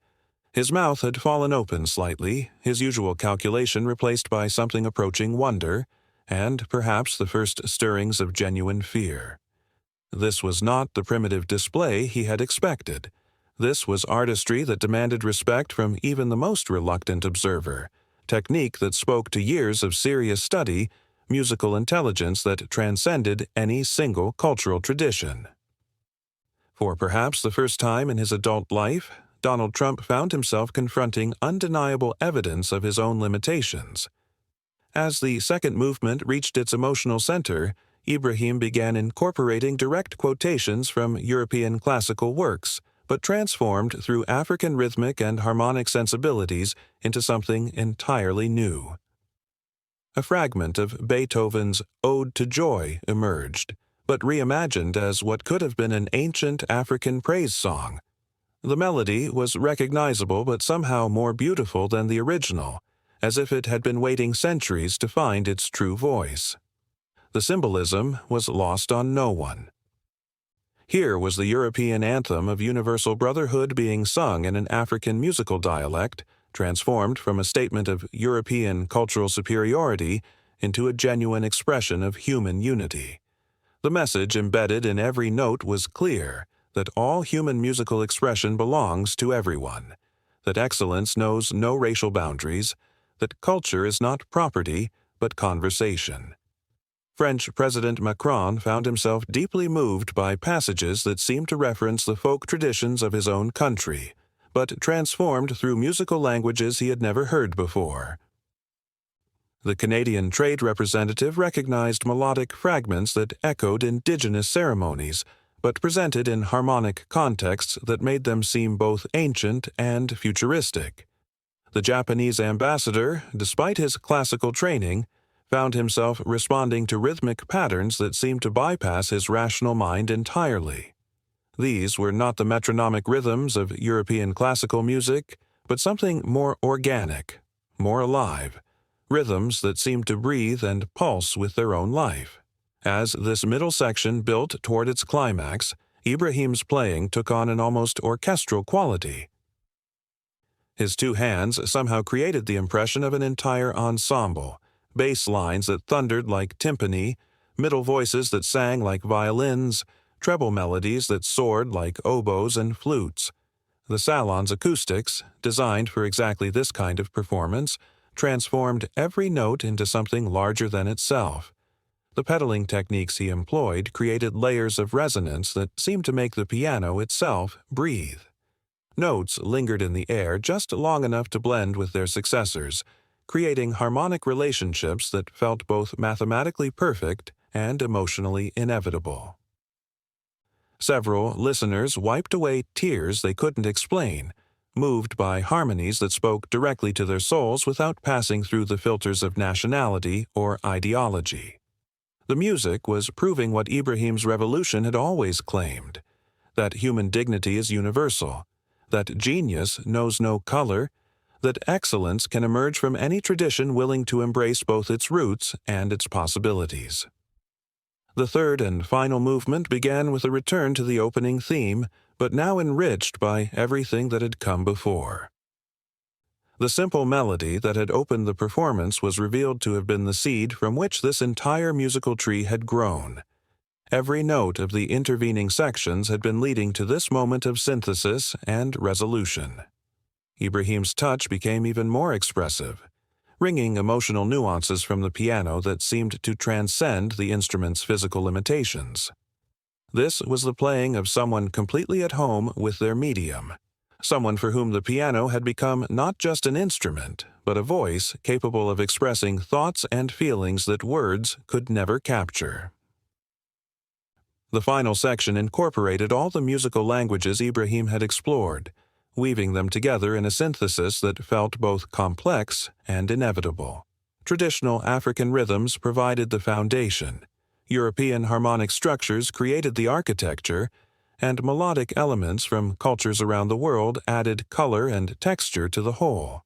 His mouth had fallen open slightly, his usual calculation replaced by something approaching wonder, and perhaps the first stirrings of genuine fear. This was not the primitive display he had expected. This was artistry that demanded respect from even the most reluctant observer, technique that spoke to years of serious study, musical intelligence that transcended any single cultural tradition. For perhaps the first time in his adult life, Donald Trump found himself confronting undeniable evidence of his own limitations. As the second movement reached its emotional center, Ibrahim began incorporating direct quotations from European classical works, but transformed through African rhythmic and harmonic sensibilities into something entirely new. A fragment of Beethoven's Ode to Joy emerged, but reimagined as what could have been an ancient African praise song. The melody was recognizable but somehow more beautiful than the original, as if it had been waiting centuries to find its true voice. The symbolism was lost on no one. Here was the European anthem of universal brotherhood being sung in an African musical dialect, transformed from a statement of European cultural superiority into a genuine expression of human unity. The message embedded in every note was clear, that all human musical expression belongs to everyone, that excellence knows no racial boundaries, that culture is not property, but conversation. French President Macron found himself deeply moved by passages that seemed to reference the folk traditions of his own country, but transformed through musical languages he had never heard before. The Canadian trade representative recognized melodic fragments that echoed indigenous ceremonies, but presented in harmonic contexts that made them seem both ancient and futuristic. The Japanese ambassador, despite his classical training, found himself responding to rhythmic patterns that seemed to bypass his rational mind entirely. These were not the metronomic rhythms of European classical music, but something more organic, more alive, rhythms that seemed to breathe and pulse with their own life. As this middle section built toward its climax, Ibrahim's playing took on an almost orchestral quality. His two hands somehow created the impression of an entire ensemble, bass lines that thundered like timpani, middle voices that sang like violins, treble melodies that soared like oboes and flutes. The salon's acoustics, designed for exactly this kind of performance, transformed every note into something larger than itself. The pedaling techniques he employed created layers of resonance that seemed to make the piano itself breathe. Notes lingered in the air just long enough to blend with their successors, creating harmonic relationships that felt both mathematically perfect and emotionally inevitable. Several listeners wiped away tears they couldn't explain, moved by harmonies that spoke directly to their souls without passing through the filters of nationality or ideology. The music was proving what Ibrahim's revolution had always claimed, that human dignity is universal, that genius knows no color, that excellence can emerge from any tradition willing to embrace both its roots and its possibilities. The third and final movement began with a return to the opening theme, but now enriched by everything that had come before. The simple melody that had opened the performance was revealed to have been the seed from which this entire musical tree had grown. Every note of the intervening sections had been leading to this moment of synthesis and resolution. Ibrahim's touch became even more expressive, ringing emotional nuances from the piano that seemed to transcend the instrument's physical limitations. This was the playing of someone completely at home with their medium, someone for whom the piano had become not just an instrument, but a voice capable of expressing thoughts and feelings that words could never capture. The final section incorporated all the musical languages Ibrahim had explored, weaving them together in a synthesis that felt both complex and inevitable. Traditional African rhythms provided the foundation, European harmonic structures created the architecture, and melodic elements from cultures around the world added color and texture to the whole.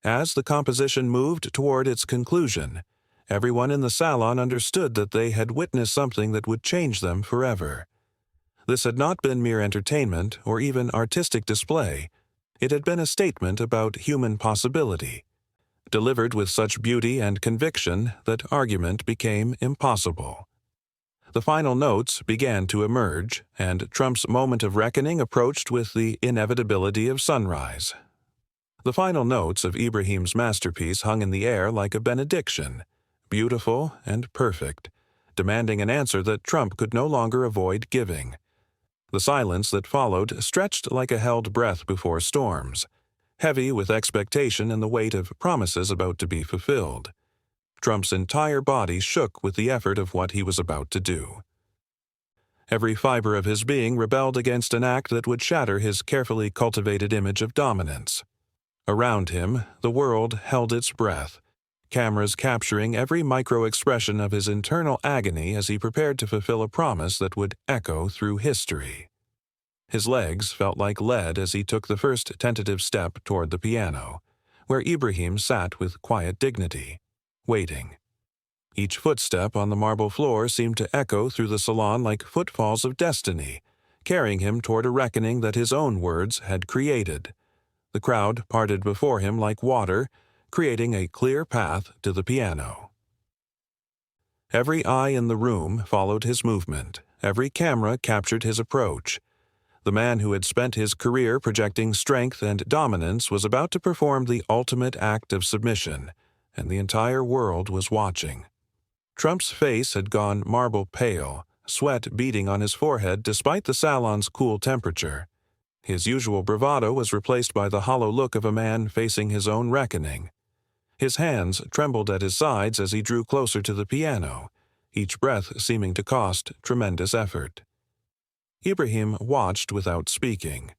As the composition moved toward its conclusion, everyone in the salon understood that they had witnessed something that would change them forever. This had not been mere entertainment or even artistic display. It had been a statement about human possibility, delivered with such beauty and conviction that argument became impossible. The final notes began to emerge, and Trump's moment of reckoning approached with the inevitability of sunrise. The final notes of Ibrahim's masterpiece hung in the air like a benediction, beautiful and perfect, demanding an answer that Trump could no longer avoid giving. The silence that followed stretched like a held breath before storms, heavy with expectation and the weight of promises about to be fulfilled. Trump's entire body shook with the effort of what he was about to do. Every fiber of his being rebelled against an act that would shatter his carefully cultivated image of dominance. Around him, the world held its breath, cameras capturing every micro-expression of his internal agony as he prepared to fulfill a promise that would echo through history. His legs felt like lead as he took the first tentative step toward the piano, where Ibrahim sat with quiet dignity, waiting. Each footstep on the marble floor seemed to echo through the salon like footfalls of destiny, carrying him toward a reckoning that his own words had created. The crowd parted before him like water, creating a clear path to the piano. Every eye in the room followed his movement. Every camera captured his approach. The man who had spent his career projecting strength and dominance was about to perform the ultimate act of submission, and the entire world was watching. Trump's face had gone marble pale, sweat beading on his forehead despite the salon's cool temperature. His usual bravado was replaced by the hollow look of a man facing his own reckoning. His hands trembled at his sides as he drew closer to the piano, each breath seeming to cost tremendous effort. Ibrahim watched without speaking,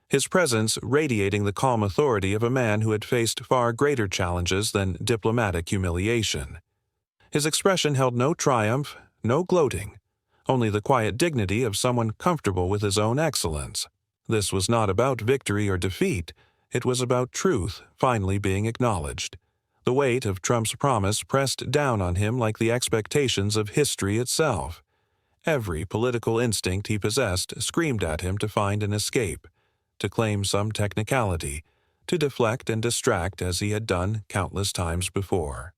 his presence radiating the calm authority of a man who had faced far greater challenges than diplomatic humiliation. His expression held no triumph, no gloating, only the quiet dignity of someone comfortable with his own excellence. This was not about victory or defeat, it was about truth finally being acknowledged. The weight of Trump's promise pressed down on him like the expectations of history itself. Every political instinct he possessed screamed at him to find an escape, to claim some technicality, to deflect and distract as he had done countless times before.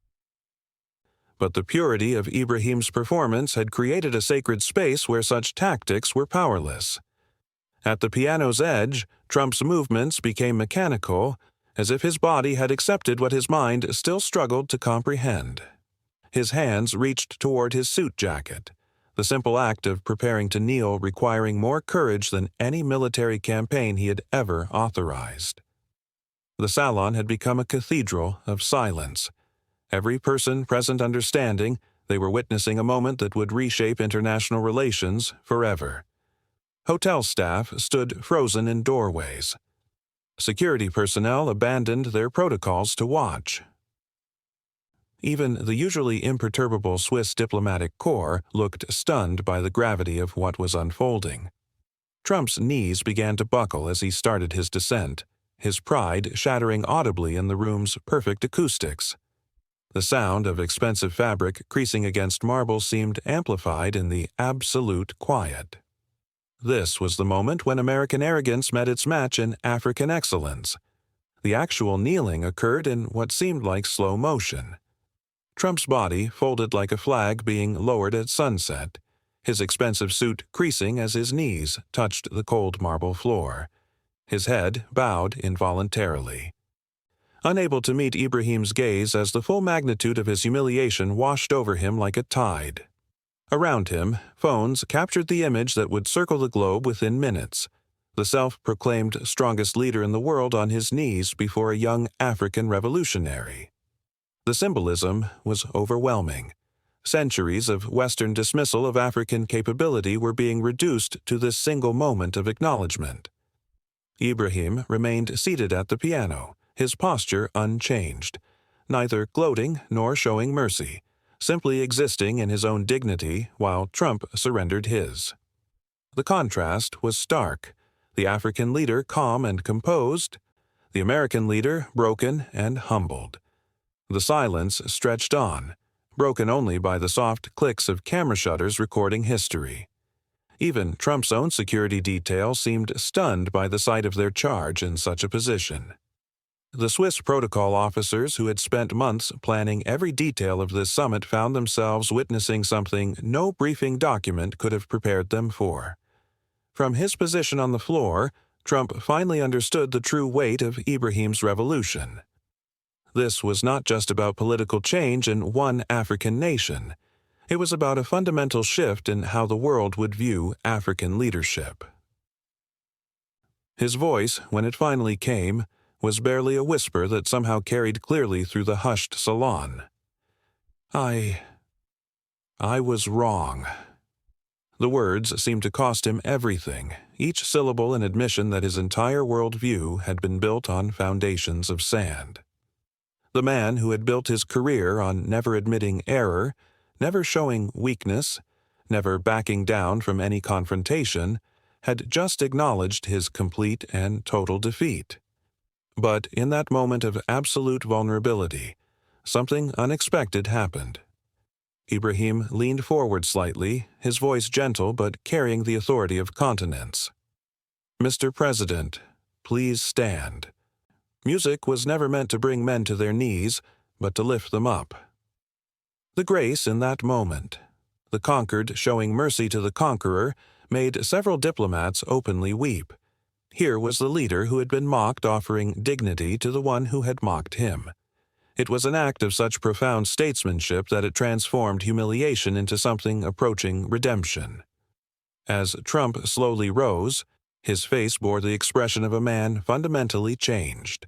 But the purity of Ibrahim's performance had created a sacred space where such tactics were powerless. At the piano's edge, Trump's movements became mechanical, as if his body had accepted what his mind still struggled to comprehend. His hands reached toward his suit jacket, the simple act of preparing to kneel requiring more courage than any military campaign he had ever authorized. The salon had become a cathedral of silence. Every person present understanding they were witnessing a moment that would reshape international relations forever. Hotel staff stood frozen in doorways. Security personnel abandoned their protocols to watch. Even the usually imperturbable Swiss diplomatic corps looked stunned by the gravity of what was unfolding. Trump's knees began to buckle as he started his descent, his pride shattering audibly in the room's perfect acoustics. The sound of expensive fabric creasing against marble seemed amplified in the absolute quiet. This was the moment when American arrogance met its match in African excellence. The actual kneeling occurred in what seemed like slow motion. Trump's body folded like a flag being lowered at sunset, his expensive suit creasing as his knees touched the cold marble floor. His head bowed involuntarily. Unable to meet Ibrahim's gaze as the full magnitude of his humiliation washed over him like a tide. Around him, phones captured the image that would circle the globe within minutes, the self-proclaimed strongest leader in the world on his knees before a young African revolutionary. The symbolism was overwhelming. Centuries of Western dismissal of African capability were being reduced to this single moment of acknowledgement. Ibrahim remained seated at the piano, his posture unchanged, neither gloating nor showing mercy, simply existing in his own dignity while Trump surrendered his. The contrast was stark, the African leader calm and composed, the American leader broken and humbled. The silence stretched on, broken only by the soft clicks of camera shutters recording history. Even Trump's own security detail seemed stunned by the sight of their charge in such a position. The Swiss protocol officers who had spent months planning every detail of this summit found themselves witnessing something no briefing document could have prepared them for. From his position on the floor, Trump finally understood the true weight of Ibrahim's revolution. This was not just about political change in one African nation. It was about a fundamental shift in how the world would view African leadership. His voice, when it finally came, was barely a whisper that somehow carried clearly through the hushed salon. I was wrong. The words seemed to cost him everything, each syllable an admission that his entire worldview had been built on foundations of sand. The man who had built his career on never admitting error, never showing weakness, never backing down from any confrontation, had just acknowledged his complete and total defeat. But in that moment of absolute vulnerability, something unexpected happened. Ibrahim leaned forward slightly, his voice gentle but carrying the authority of continence. "Mr. President, please stand." Music was never meant to bring men to their knees, but to lift them up. The grace in that moment, the conquered showing mercy to the conqueror, made several diplomats openly weep. Here was the leader who had been mocked offering dignity to the one who had mocked him. It was an act of such profound statesmanship that it transformed humiliation into something approaching redemption. As Trump slowly rose, his face bore the expression of a man fundamentally changed.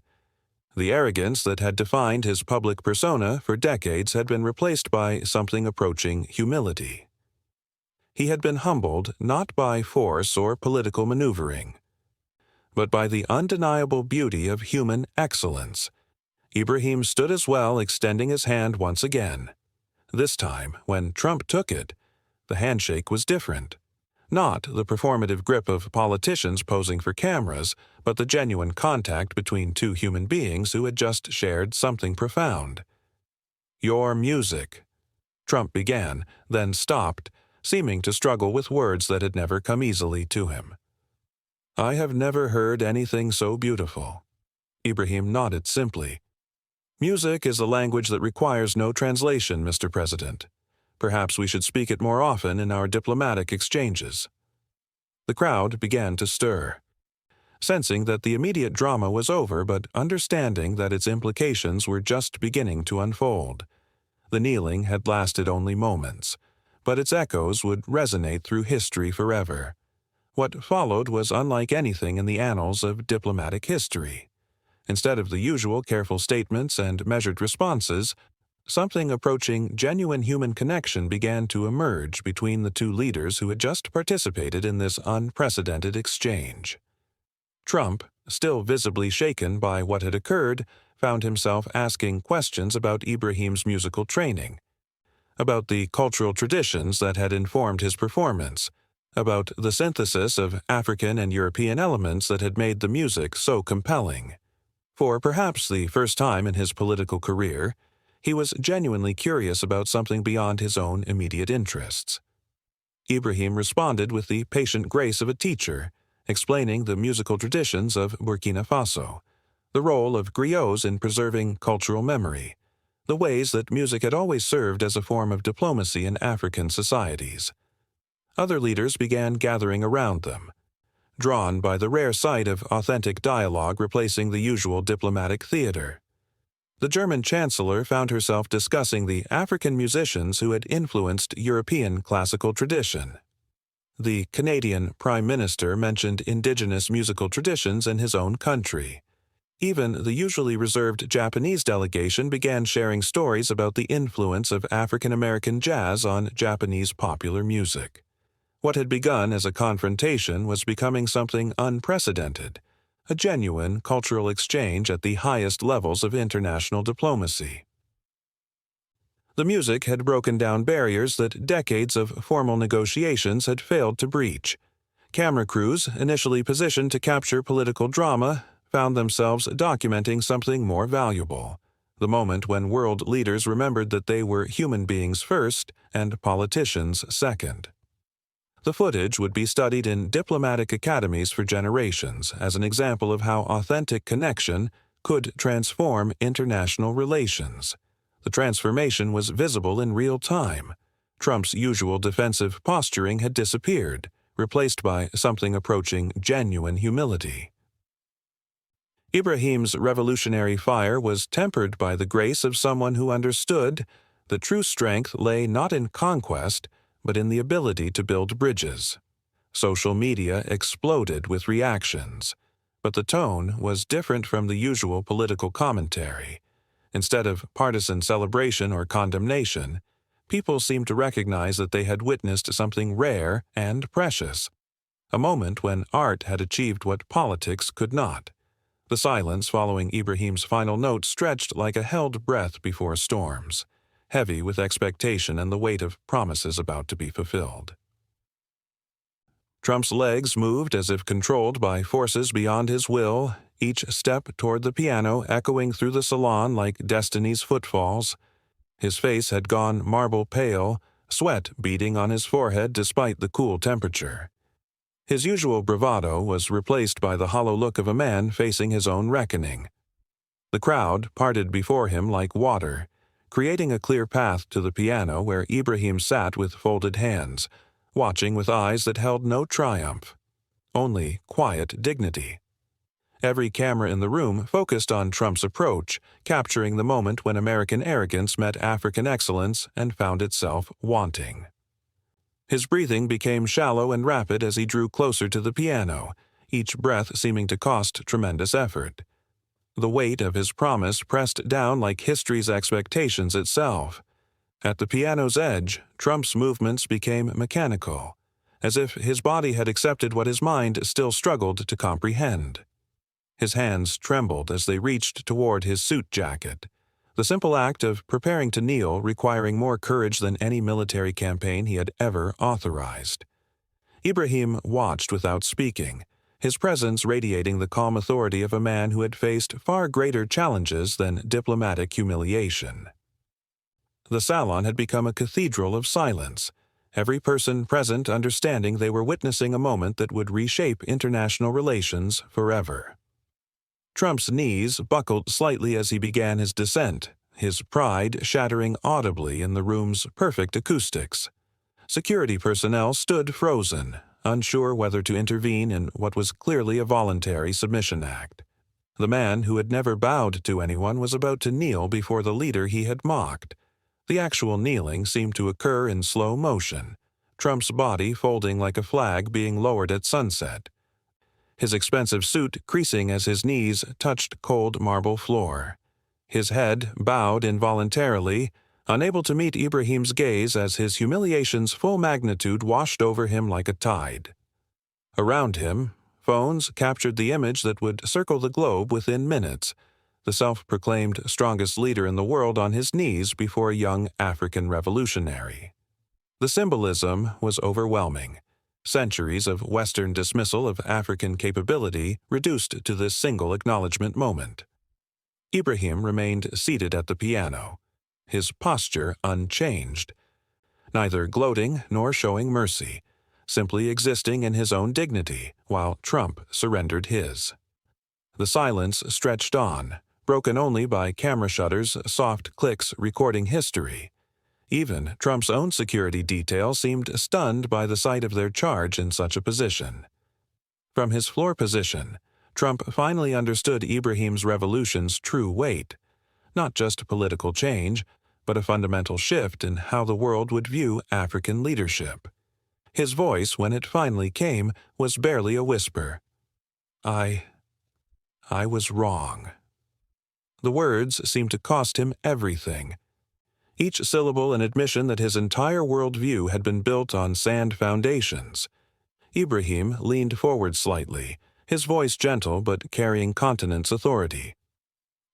The arrogance that had defined his public persona for decades had been replaced by something approaching humility. He had been humbled not by force or political maneuvering, but by the undeniable beauty of human excellence. Ibrahim stood as well, extending his hand once again. This time, when Trump took it, the handshake was different. Not the performative grip of politicians posing for cameras, but the genuine contact between two human beings who had just shared something profound. "Your music," Trump began, then stopped, seeming to struggle with words that had never come easily to him. "I have never heard anything so beautiful." Ibrahim nodded simply. "Music is a language that requires no translation, Mr. President. Perhaps we should speak it more often in our diplomatic exchanges." The crowd began to stir. Sensing that the immediate drama was over, but understanding that its implications were just beginning to unfold. The kneeling had lasted only moments, but its echoes would resonate through history forever. What followed was unlike anything in the annals of diplomatic history. Instead of the usual careful statements and measured responses, something approaching genuine human connection began to emerge between the two leaders who had just participated in this unprecedented exchange. Trump, still visibly shaken by what had occurred, found himself asking questions about Ibrahim's musical training, about the cultural traditions that had informed his performance, about the synthesis of African and European elements that had made the music so compelling. For perhaps the first time in his political career, he was genuinely curious about something beyond his own immediate interests. Ibrahim responded with the patient grace of a teacher, explaining the musical traditions of Burkina Faso, the role of griots in preserving cultural memory, the ways that music had always served as a form of diplomacy in African societies. Other leaders began gathering around them, drawn by the rare sight of authentic dialogue replacing the usual diplomatic theater. The German chancellor found herself discussing the African musicians who had influenced European classical tradition. The Canadian Prime Minister mentioned indigenous musical traditions in his own country. Even the usually reserved Japanese delegation began sharing stories about the influence of African American jazz on Japanese popular music. What had begun as a confrontation was becoming something unprecedented, a genuine cultural exchange at the highest levels of international diplomacy. The music had broken down barriers that decades of formal negotiations had failed to breach. Camera crews, initially positioned to capture political drama, found themselves documenting something more valuable, the moment when world leaders remembered that they were human beings first and politicians second. The footage would be studied in diplomatic academies for generations as an example of how authentic connection could transform international relations. The transformation was visible in real time. Trump's usual defensive posturing had disappeared, replaced by something approaching genuine humility. Ibrahim's revolutionary fire was tempered by the grace of someone who understood that true strength lay not in conquest, but in the ability to build bridges. Social media exploded with reactions, but the tone was different from the usual political commentary. Instead of partisan celebration or condemnation, people seemed to recognize that they had witnessed something rare and precious, a moment when art had achieved what politics could not. The silence following Ibrahim's final note stretched like a held breath before storms, heavy with expectation and the weight of promises about to be fulfilled. Trump's legs moved as if controlled by forces beyond his will, each step toward the piano echoing through the salon like destiny's footfalls. His face had gone marble pale, sweat beading on his forehead despite the cool temperature. His usual bravado was replaced by the hollow look of a man facing his own reckoning. The crowd parted before him like water, creating a clear path to the piano where Ibrahim sat with folded hands, watching with eyes that held no triumph, only quiet dignity. Every camera in the room focused on Trump's approach, capturing the moment when American arrogance met African excellence and found itself wanting. His breathing became shallow and rapid as he drew closer to the piano, each breath seeming to cost tremendous effort. The weight of his promise pressed down like history's expectations itself. At the piano's edge, Trump's movements became mechanical, as if his body had accepted what his mind still struggled to comprehend. His hands trembled as they reached toward his suit jacket, the simple act of preparing to kneel requiring more courage than any military campaign he had ever authorized. Ibrahim watched without speaking, his presence radiating the calm authority of a man who had faced far greater challenges than diplomatic humiliation. The salon had become a cathedral of silence, every person present understanding they were witnessing a moment that would reshape international relations forever. Trump's knees buckled slightly as he began his descent, his pride shattering audibly in the room's perfect acoustics. Security personnel stood frozen, unsure whether to intervene in what was clearly a voluntary submission act. The man who had never bowed to anyone was about to kneel before the leader he had mocked. The actual kneeling seemed to occur in slow motion, Trump's body folding like a flag being lowered at sunset, his expensive suit creasing as his knees touched cold marble floor. His head bowed involuntarily, unable to meet Ibrahim's gaze as his humiliation's full magnitude washed over him like a tide. Around him, phones captured the image that would circle the globe within minutes, the self-proclaimed strongest leader in the world on his knees before a young African revolutionary. The symbolism was overwhelming. Centuries of Western dismissal of African capability reduced to this single acknowledgement moment. Ibrahim remained seated at the piano, his posture unchanged, neither gloating nor showing mercy, simply existing in his own dignity while Trump surrendered his. The silence stretched on, broken only by camera shutters' soft clicks recording history. Even Trump's own security detail seemed stunned by the sight of their charge in such a position. From his floor position, Trump finally understood Ibrahim's revolution's true weight, not just political change, but a fundamental shift in how the world would view African leadership. His voice, when it finally came, was barely a whisper. I was wrong. The words seemed to cost him everything. Each syllable an admission that his entire worldview had been built on sand foundations. Ibrahim leaned forward slightly, his voice gentle but carrying continent's authority.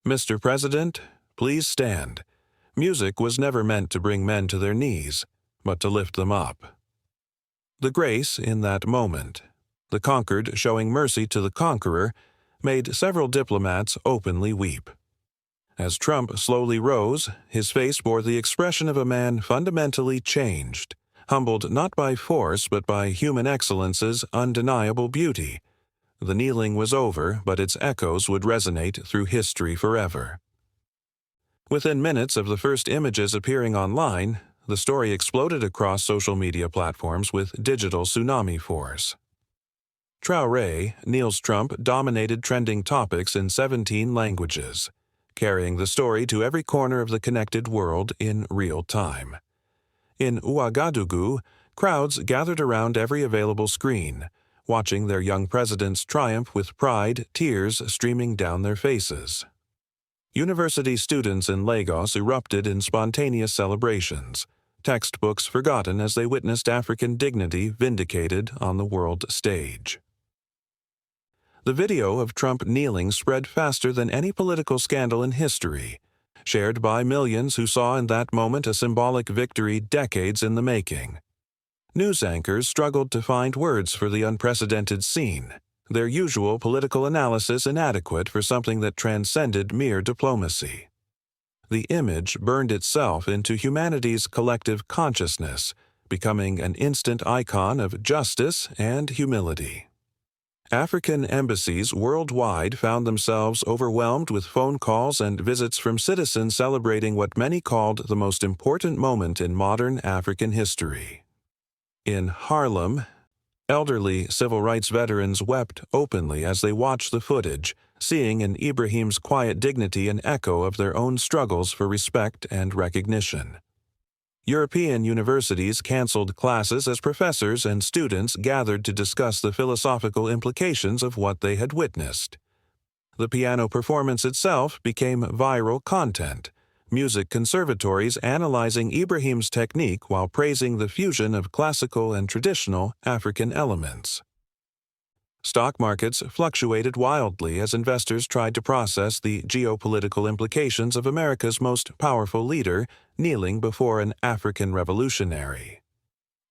Mr. President, please stand. Music was never meant to bring men to their knees, but to lift them up. The grace in that moment, the conquered showing mercy to the conqueror, made several diplomats openly weep. As Trump slowly rose, his face bore the expression of a man fundamentally changed, humbled not by force but by human excellence's undeniable beauty. The kneeling was over, but its echoes would resonate through history forever. Within minutes of the first images appearing online, the story exploded across social media platforms with digital tsunami force. Traoré, Niels Trump dominated trending topics in 17 languages, carrying the story to every corner of the connected world in real time. In Ouagadougou, crowds gathered around every available screen, watching their young president's triumph with pride, tears streaming down their faces. University students in Lagos erupted in spontaneous celebrations, textbooks forgotten as they witnessed African dignity vindicated on the world stage. The video of Trump kneeling spread faster than any political scandal in history, shared by millions who saw in that moment a symbolic victory decades in the making. News anchors struggled to find words for the unprecedented scene, their usual political analysis inadequate for something that transcended mere diplomacy. The image burned itself into humanity's collective consciousness, becoming an instant icon of justice and humility. African embassies worldwide found themselves overwhelmed with phone calls and visits from citizens celebrating what many called the most important moment in modern African history. In Harlem, elderly civil rights veterans wept openly as they watched the footage, seeing in Ibrahim's quiet dignity an echo of their own struggles for respect and recognition. European universities canceled classes as professors and students gathered to discuss the philosophical implications of what they had witnessed. The piano performance itself became viral content, music conservatories analyzing Ibrahim's technique while praising the fusion of classical and traditional African elements. Stock markets fluctuated wildly as investors tried to process the geopolitical implications of America's most powerful leader kneeling before an African revolutionary.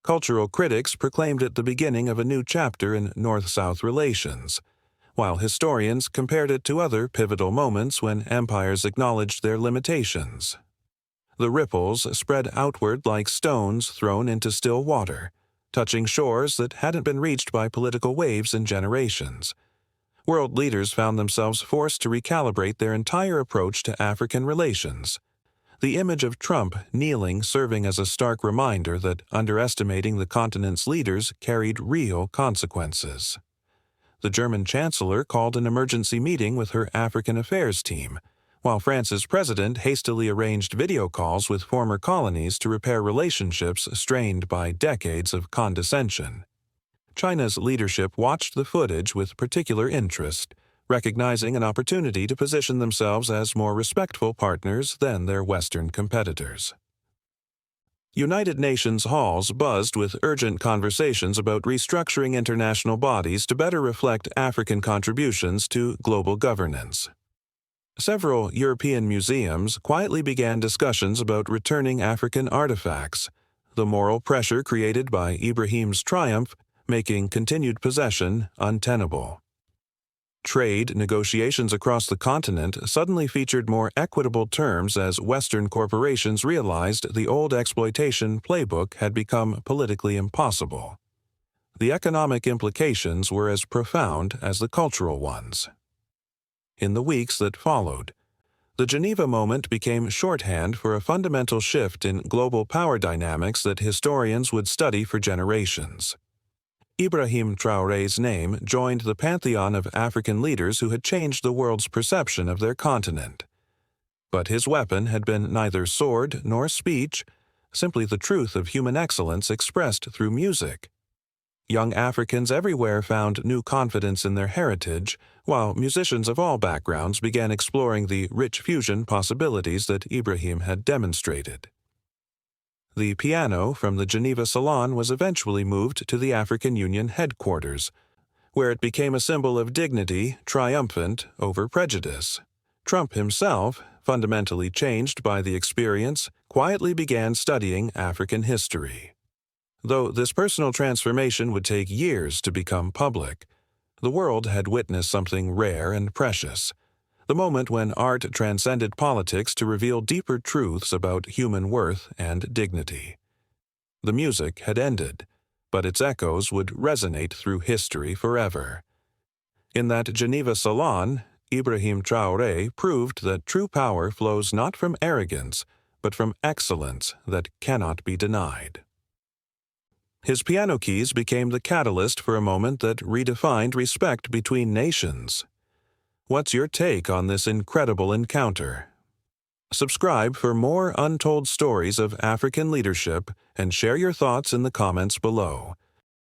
Cultural critics proclaimed it the beginning of a new chapter in North-South relations, while historians compared it to other pivotal moments when empires acknowledged their limitations. The ripples spread outward like stones thrown into still water, touching shores that hadn't been reached by political waves in generations. World leaders found themselves forced to recalibrate their entire approach to African relations. The image of Trump kneeling serving as a stark reminder that underestimating the continent's leaders carried real consequences. The German chancellor called an emergency meeting with her African affairs team, while France's president hastily arranged video calls with former colonies to repair relationships strained by decades of condescension. China's leadership watched the footage with particular interest, recognizing an opportunity to position themselves as more respectful partners than their Western competitors. United Nations halls buzzed with urgent conversations about restructuring international bodies to better reflect African contributions to global governance. Several European museums quietly began discussions about returning African artifacts, the moral pressure created by Ibrahim's triumph making continued possession untenable. Trade negotiations across the continent suddenly featured more equitable terms as Western corporations realized the old exploitation playbook had become politically impossible. The economic implications were as profound as the cultural ones. In the weeks that followed, the Geneva moment became shorthand for a fundamental shift in global power dynamics that historians would study for generations. Ibrahim Traoré's name joined the pantheon of African leaders who had changed the world's perception of their continent. But his weapon had been neither sword nor speech, simply the truth of human excellence expressed through music. Young Africans everywhere found new confidence in their heritage, while musicians of all backgrounds began exploring the rich fusion possibilities that Ibrahim had demonstrated. The piano from the Geneva Salon was eventually moved to the African Union headquarters, where it became a symbol of dignity triumphant over prejudice. Trump himself, fundamentally changed by the experience, quietly began studying African history. Though this personal transformation would take years to become public, the world had witnessed something rare and precious. The moment when art transcended politics to reveal deeper truths about human worth and dignity. The music had ended, but its echoes would resonate through history forever. In that Geneva Salon, Ibrahim Traoré proved that true power flows not from arrogance, but from excellence that cannot be denied. His piano keys became the catalyst for a moment that redefined respect between nations. What's your take on this incredible encounter? Subscribe for more untold stories of African leadership and share your thoughts in the comments below.